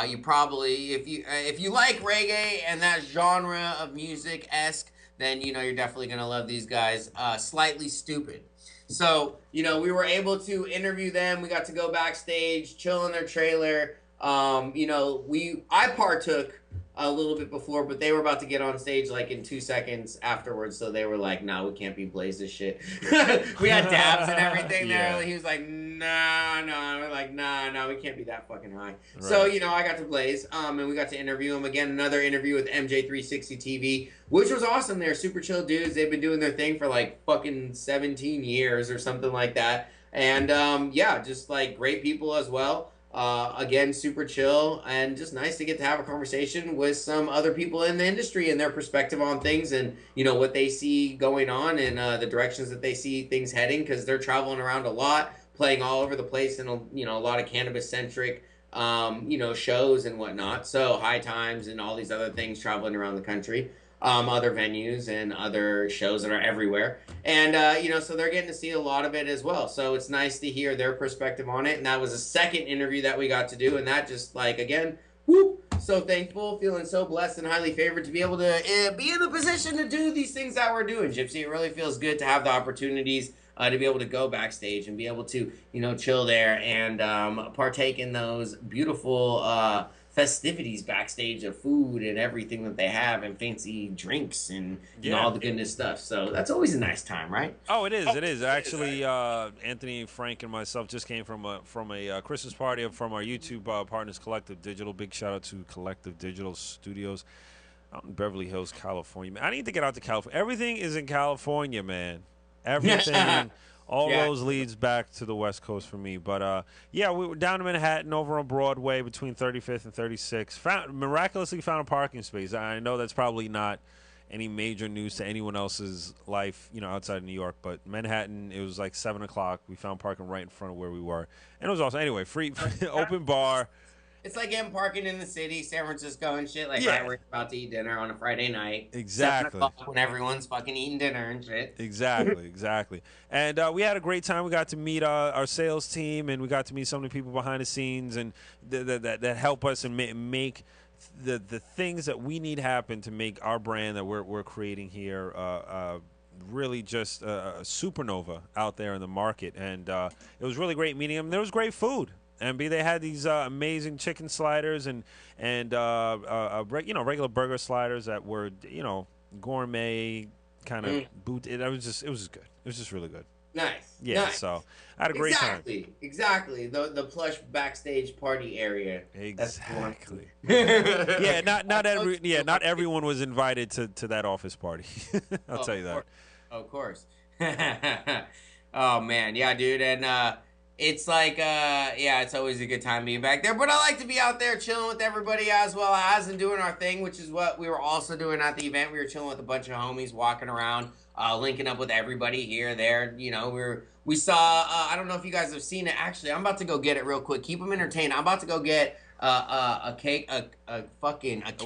You probably, if you like reggae and that genre of music-esque, then, you know, you're definitely going to love these guys. Slightly Stupid. So, you know, we were able to interview them. We got to go backstage, chill in their trailer. You know, I partook a little bit before, but they were about to get on stage like in 2 seconds afterwards, so they were like, "No, we can't be Blaze this shit." We had dabs and everything there. He was like, "Nah." We're like, "Nah, we can't be that fucking high." Right. So, you know, I got to Blaze, and we got to interview him again. Another interview with MJ360 TV, which was awesome. They're super chill dudes. They've been doing their thing for like fucking 17 years or something like that. And yeah, just like great people as well. Again, super chill, and just nice to get to have a conversation with some other people in the industry and their perspective on things, and, you know, what they see going on, and the directions that they see things heading, because they're traveling around a lot, playing all over the place, and, you know, a lot of cannabis-centric, you know, shows and whatnot. So High Times and all these other things, traveling around the country. Other venues and other shows that are everywhere. And, you know, so they're getting to see a lot of it as well. So it's nice to hear their perspective on it. And that was a second interview that we got to do. And that just, like, again, whoop, so thankful, feeling so blessed and highly favored to be able to be in the position to do these things that we're doing, Gypsy. It really feels good to have the opportunities to be able to go backstage and be able to, you know, chill there and partake in those beautiful festivities backstage of food and everything that they have, and fancy drinks and you know, all the goodness stuff. So that's always a nice time, right? Oh, it is. It is. Actually, Anthony, Frank, and myself just came from a Christmas party from our YouTube partners, Collective Digital. Big shout out to Collective Digital Studios out in Beverly Hills, California. Man, I need to get out to California. Everything is in California, man. Everything. All roads leads back to the West Coast for me. But, yeah, we were down in Manhattan over on Broadway between 35th and 36th. Miraculously found a parking space. I know that's probably not any major news to anyone else's life, you know, outside of New York. But Manhattan, it was like 7 o'clock. We found parking right in front of where we were. And it was awesome. Anyway, free open bar. It's like getting parking in the city, San Francisco and shit. Like, Yeah. right, we're about to eat dinner on a Friday night. Exactly. 7 o'clock when everyone's fucking eating dinner and shit. Exactly. And we had a great time. We got to meet our sales team, and we got to meet some of the people behind the scenes and that help us and make the things that we need happen to make our brand that we're creating here really just a supernova out there in the market. And it was really great meeting them. There was great food. And they had these amazing chicken sliders and regular burger sliders that were gourmet kind of boot. It was just good. It was just really good. Nice. Yeah. Nice. So I had a great time. Exactly. The plush backstage party area. Exactly. Yeah. Not everyone was invited to that office party. I'll tell you that. Of course. Oh man, yeah, dude, and it's like, it's always a good time being back there. But I like to be out there chilling with everybody as well as and doing our thing, which is what we were also doing at the event. We were chilling with a bunch of homies, walking around, linking up with everybody here, there. You know, we saw. I don't know if you guys have seen it. Actually, I'm about to go get it real quick. Keep them entertained. I'm about to go get a cake, a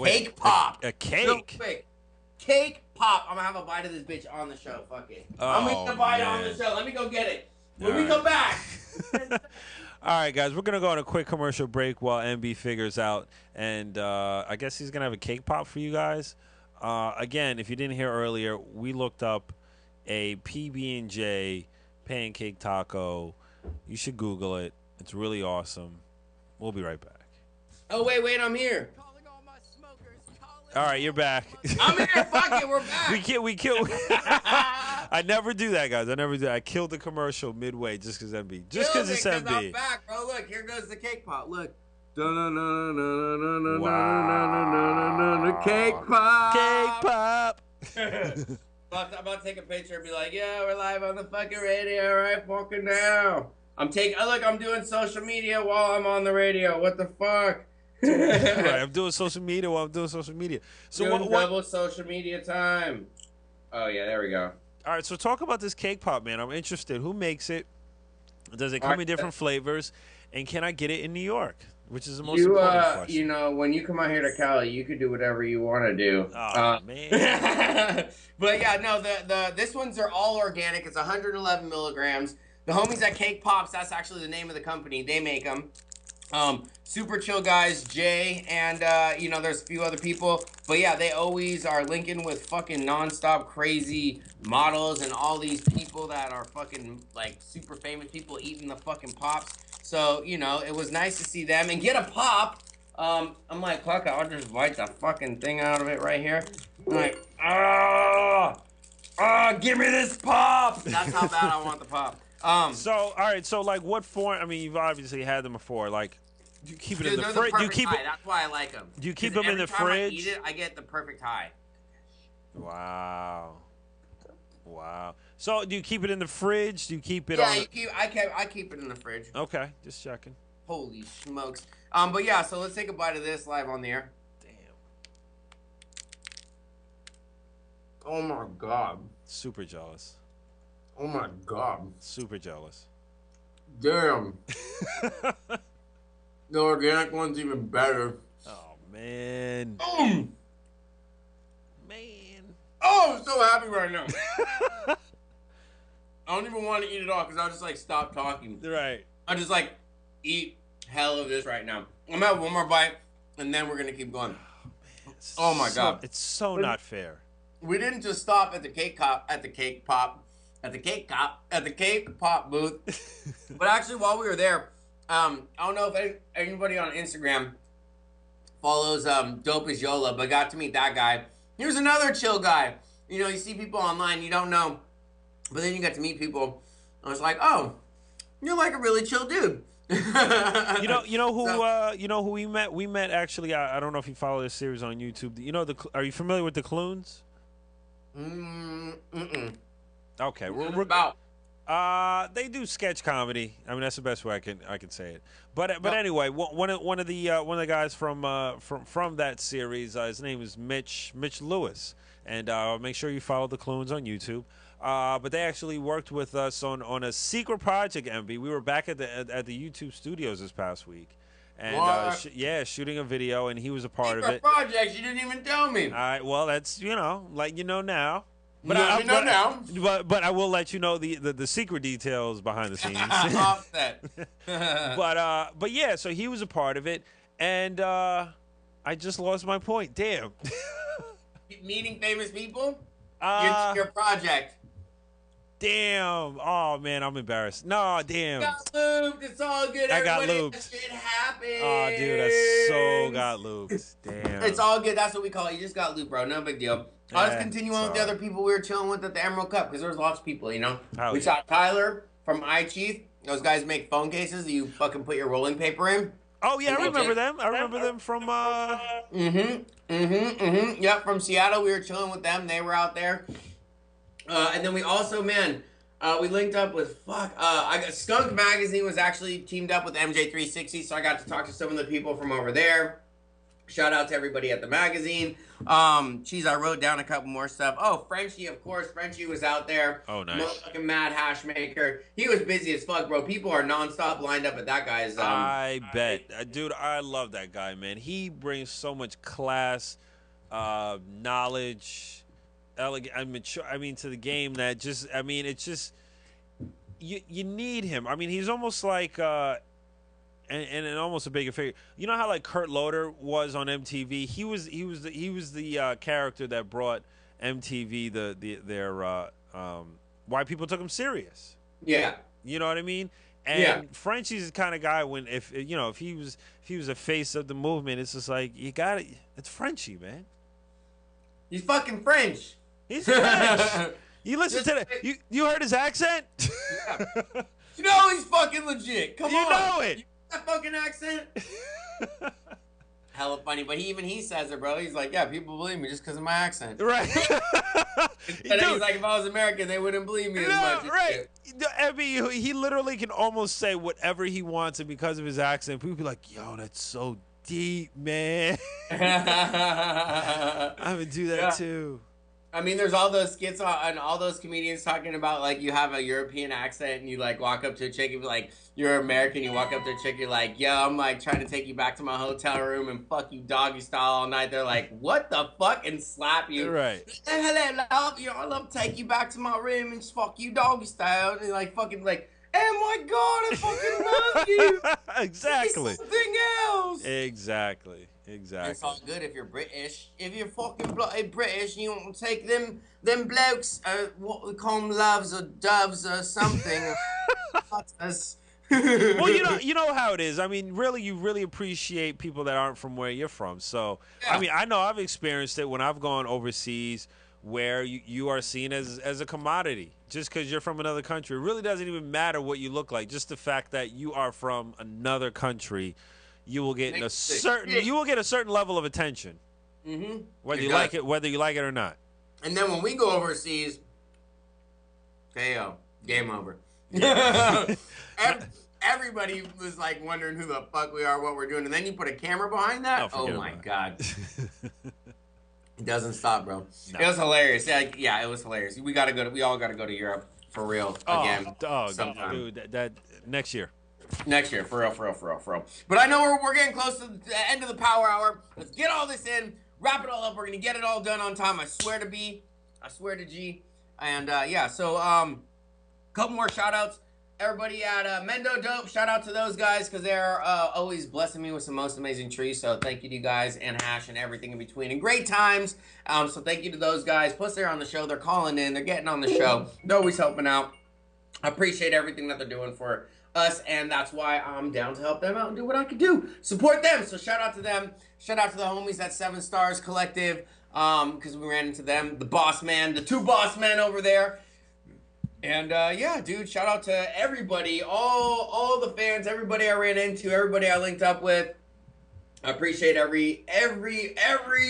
cake pop. A cake. Real quick. Cake pop. I'm gonna have a bite of this bitch on the show. Fuck it. I'm gonna bite on the show. Let me go get it. When we come back. All right, guys, we're going to go on a quick commercial break while MB figures out. And I guess he's going to have a cake pop for you guys. Again, if you didn't hear earlier, we looked up a PB&J pancake taco. You should Google it. It's really awesome. We'll be right back. Oh, wait, I'm here. All right, you're back. I'm here. Fuck it, we're back. We kill. I never do that, guys. I never do that. I killed the commercial midway just because MB. Just because it's MB. I'm back, bro. Look, here goes the cake pop. Look. Wow. Cake pop. Cake pop. I'm about to take a picture and be like, yeah, we're live on the fucking radio right fucking now. I'm doing social media while I'm on the radio. What the fuck? Right, I'm doing social media while I'm doing social media. So what double social media time. Oh yeah, there we go. All right, so talk about this cake pop, man. I'm interested. Who makes it? Does it come in different flavors? And can I get it in New York? Which is the most important question. You know, when you come out here to Cali, you could do whatever you want to do. Oh man. But yeah, no, this ones are all organic. It's 111 milligrams. The homies at Cake Pops, that's actually the name of the company. They make them. Super chill guys, Jay, and there's a few other people, but yeah, they always are linking with fucking nonstop crazy models and all these people that are fucking like super famous people eating the fucking pops. So it was nice to see them and get a pop. I'm like, fuck it, I'll just bite the fucking thing out of it right here. I'm like, give me this pop. That's how bad I want the pop. So all right, so like what form? I mean, you've obviously had them before. Like, do you keep it in the fridge? Do you keep it? That's why I like them. Do you keep them in the fridge? Every time I eat it, I get the perfect high. Wow. So do you keep it in the fridge? Do you keep it? Yeah, I keep it in the fridge. Okay, just checking. Holy smokes. But yeah, so let's take a bite of this live on the air. Damn. Oh my god. Super jealous. Oh my god. Super jealous. Damn. The organic one's even better. Oh man. Man. Oh, I'm so happy right now. I don't even want to eat it all because I'll just like stop talking. Right. I'll just like eat hell of this right now. I'm gonna have one more bite and then we're gonna keep going. Oh my god. It's so not fair. We didn't just stop at the cake pop booth. But actually while we were there, I don't know if anybody on Instagram follows Dope as Yola, but got to meet that guy. He was another chill guy. You see people online, you don't know, but then you get to meet people. I was like, oh, you're like a really chill dude. you know who we met? We met actually. I don't know if you follow this series on YouTube. Are you familiar with the Clunes? Okay, we're about. They do sketch comedy. I mean, that's the best way I can say it. But anyway, one of the guys from that series, his name is Mitch Lewis, and make sure you follow the Clunes on YouTube. But they actually worked with us on a secret project, MB. We were back at the YouTube studios this past week, And What? yeah, shooting a video, and he was a part of Secret it. projects, you didn't even tell me. All right, well, that's like now. Let me know now. But I will let you know the secret details behind the scenes. Offset. But yeah, so he was a part of it, and I just lost my point. Damn. Meeting famous people? Your project. Damn. Oh man, I'm embarrassed. No, damn. Got looped. It's all good. I got Everybody, looped. that shit happened. Oh, dude, I so got looped. Damn. It's all good. That's what we call it. You just got looped, bro. No big deal. I'll just continue on with the other people we were chilling with at the Emerald Cup because there was lots of people, you know. We saw Tyler from iChief. Those guys make phone cases that you fucking put your rolling paper in. Oh yeah, I remember them. I remember them from. Yep, from Seattle. We were chilling with them. They were out there. And then we also, we linked up with I got Skunk Magazine was actually teamed up with MJ360, so I got to talk to some of the people from over there. Shout out to everybody at the magazine. I wrote down a couple more stuff. Oh, Frenchy, of course. Frenchy was out there. Oh, nice. Motherfucking mad hash maker. He was busy as fuck, bro. People are nonstop lined up at that guy's. I bet. Dude, I love that guy, man. He brings so much class, knowledge, to the game that it's just, you need him. I mean, he's almost like, and almost a bigger figure. You know how like Kurt Loder was on MTV? He was the character that brought MTV their why people took him serious. Yeah. You know what I mean? And Frenchy's the kind of guy if he was a face of the movement, it's just like it's Frenchy, man. He's fucking French. He's French. You listen to that? You heard his accent? Yeah. You know he's fucking legit. Come on. You know it. That fucking accent. Hella funny, but he says it, bro. He's like, yeah, people believe me just because of my accent. Right. And he's like, if I was American, they wouldn't believe me as much. Right. I mean, he literally can almost say whatever he wants, and because of his accent, people be like, yo, that's so deep, man. I would do that too. I mean, there's all those skits and all those comedians talking about, like, you have a European accent and you, like, walk up to a chick and be like, you're American, you walk up to a chick, you're like, yo, I'm, like, trying to take you back to my hotel room and fuck you doggy style all night. They're like, what the fuck? And slap you. Right. Hello, love. I love to take you back to my room and fuck you doggy style. And, like, fucking, like, oh, my God, I fucking love you. Exactly. It's something else. Exactly. It's all good if you're British. If you're fucking British, you want to take them blokes, what we call them, loves or doves or something. Well, you know how it is. I mean, really, you really appreciate people that aren't from where you're from. So, yeah. I mean, I know I've experienced it when I've gone overseas, where you are seen as a commodity just because you're from another country. It really doesn't even matter what you look like. Just the fact that you are from another country, you will get a certain level of attention, whether you like it or not. And then when we go overseas, KO, game over. Everybody was like wondering who the fuck we are, what we're doing, and then you put a camera behind that. Oh my God. It doesn't stop, bro. No. It was hilarious. Yeah, it was hilarious. We all gotta go to Europe for real again. Dude, that next year. Next year, for real. But I know we're getting close to the end of the power hour. Let's get all this in, wrap it all up. We're gonna get it all done on time. I swear to G. And couple more shout outs. Everybody at Mendo Dope, shout out to those guys because they're always blessing me with some most amazing trees. So thank you to you guys and Hash and everything in between. And great times. So thank you to those guys. Plus they're on the show. They're calling in. They're getting on the show. They're always helping out. I appreciate everything that they're doing for us, and that's why I'm down to help them out and do what I can do. Support them. So shout out to them. Shout out to the homies at 7 Stars Collective, because we ran into them. The boss man, the 2 boss men over there. And yeah, dude, shout out to everybody, all the fans, everybody I ran into, everybody I linked up with. I appreciate every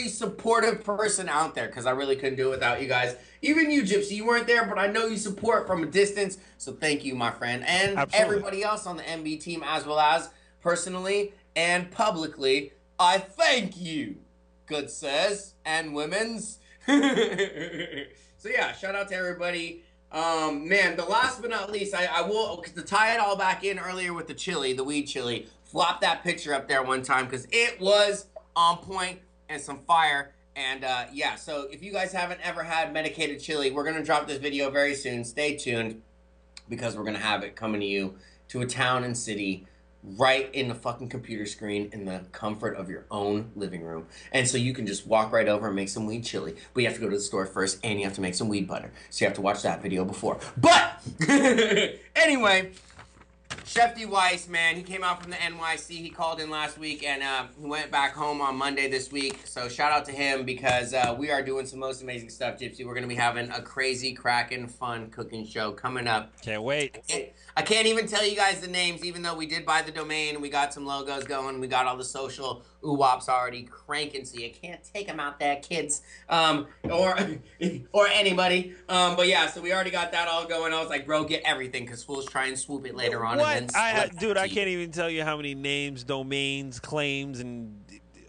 supportive person out there, because I really couldn't do it without you guys. Even you, Gypsy, you weren't there, but I know you support from a distance, so thank you, my friend. And Absolutely. Everybody else on the MB team, as well as personally and publicly, I thank you, good sirs and women's. So yeah, shout out to everybody. Man, the last but not least, I will, to tie it all back in earlier with the chili, the weed chili, flop that picture up there one time because it was on point and some fire. And yeah, so if you guys haven't ever had medicated chili, we're going to drop this video very soon. Stay tuned because we're going to have it coming to you to a town and city right in the fucking computer screen in the comfort of your own living room. And so you can just walk right over and make some weed chili. But you have to go to the store first and you have to make some weed butter. So you have to watch that video before. But anyway, Chef D. Weiss, man, he came out from the NYC. He called in last week and he went back home on Monday this week. So shout out to him because we are doing some most amazing stuff, Gypsy. We're going to be having a crazy, cracking, fun cooking show coming up. Can't wait. I can't even tell you guys the names, even though we did buy the domain. We got some logos going. We got all the social ooh-wops already cranking, so you can't take them out there, kids, or anybody. But yeah, so we already got that all going. I was like, bro, get everything, because fools try and swoop it later on. What? And then Dude, I can't even tell you how many names, domains, claims, and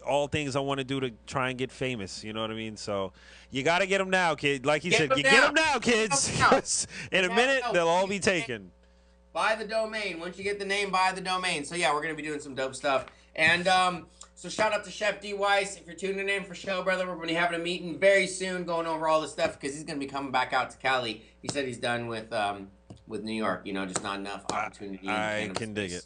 all things I want to do to try and get famous. You know what I mean? So you got to get them now, kid. Like he said, you get them now, kids. In a minute, they'll all be taken. Buy the domain. Once you get the name, buy the domain. So yeah, we're going to be doing some dope stuff. And so shout out to Chef D. Weiss. If you're tuning in for show, brother, we're going to be having a meeting very soon going over all this stuff because he's going to be coming back out to Cali. He said he's done with New York, you know, just not enough opportunity. I can dig it.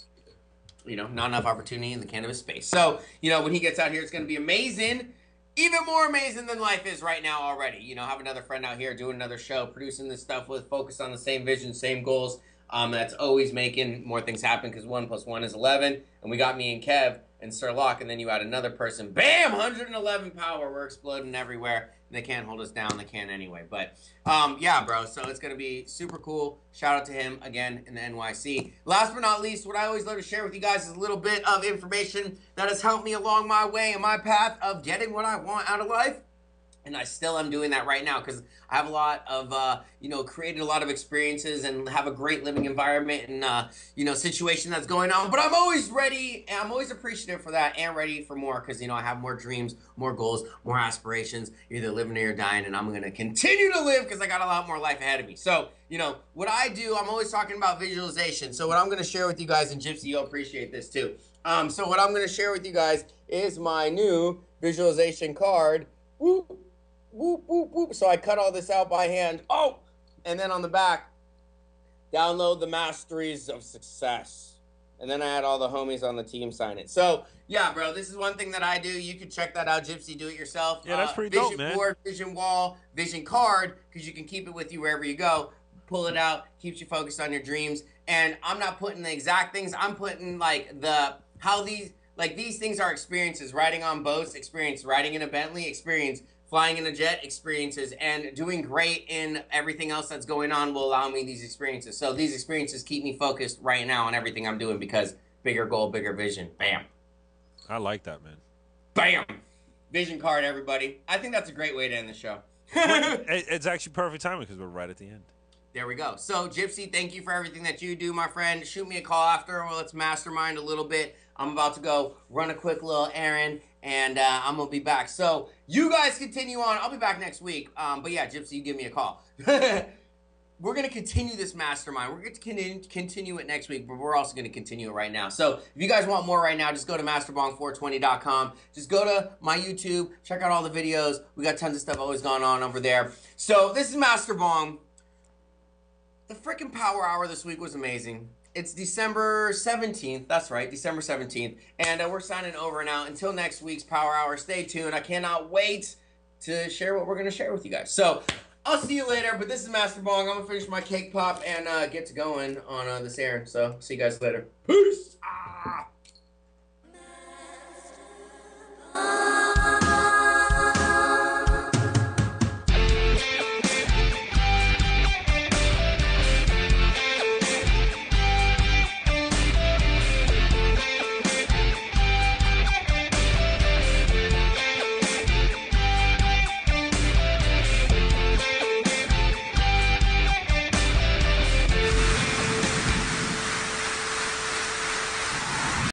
You know, not enough opportunity in the cannabis space. So, you know, when he gets out here, it's going to be amazing. Even more amazing than life is right now already. You know, have another friend out here doing another show, producing this stuff with focus on the same vision, same goals. That's always making more things happen because 1 + 1 is 11. And we got me and Kev and Sir Locke, and then you add another person. Bam! 111 power. We're exploding everywhere. They can't hold us down. They can't anyway. But, yeah, bro. So it's going to be super cool. Shout out to him again in the NYC. Last but not least, what I always love to share with you guys is a little bit of information that has helped me along my way and my path of getting what I want out of life. And I still am doing that right now because I have a lot of, you know, created a lot of experiences and have a great living environment and, you know, situation that's going on. But I'm always ready and I'm always appreciative for that and ready for more because, you know, I have more dreams, more goals, more aspirations. You're either living or you're dying, and I'm going to continue to live because I got a lot more life ahead of me. So, you know, what I do, I'm always talking about visualization. So what I'm going to share with you guys, and Gypsy, you'll appreciate this too. So what I'm going to share with you guys is my new visualization card. Whoop. Whoop, whoop, whoop. So I cut all this out by hand. Oh! And then on the back, download the masteries of success. And then I had all the homies on the team sign it. So, yeah, bro, this is one thing that I do. You can check that out, Gypsy. Do it yourself. Yeah, that's pretty dope, man. Vision board, vision wall, vision card, because you can keep it with you wherever you go. Pull it out, keeps you focused on your dreams. And I'm not putting the exact things. I'm putting, like, these things are experiences. Riding on boats, experience. Riding in a Bentley, experience. Flying in a jet, experiences, and doing great in everything else that's going on will allow me these experiences. So these experiences keep me focused right now on everything I'm doing because bigger goal, bigger vision. Bam. I like that, man. Bam. Vision card, everybody. I think that's a great way to end the show. It's actually perfect timing because we're right at the end. There we go. So, Gypsy, thank you for everything that you do, my friend. Shoot me a call after. Well, let's mastermind a little bit. I'm about to go run a quick little errand, and I'm going to be back. So, you guys continue on. I'll be back next week. But, yeah, Gypsy, you give me a call. We're going to continue this mastermind. We're going to continue it next week, but we're also going to continue it right now. So, if you guys want more right now, just go to MasterBong420.com. Just go to my YouTube. Check out all the videos. We got tons of stuff always going on over there. So, this is MasterBong. The freaking Power Hour this week was amazing. It's December 17th. That's right, December 17th. And we're signing over and out. Until next week's Power Hour, stay tuned. I cannot wait to share what we're going to share with you guys. So, I'll see you later. But this is MasterBong. I'm going to finish my cake pop and get to going on this errand. So, see you guys later. Peace.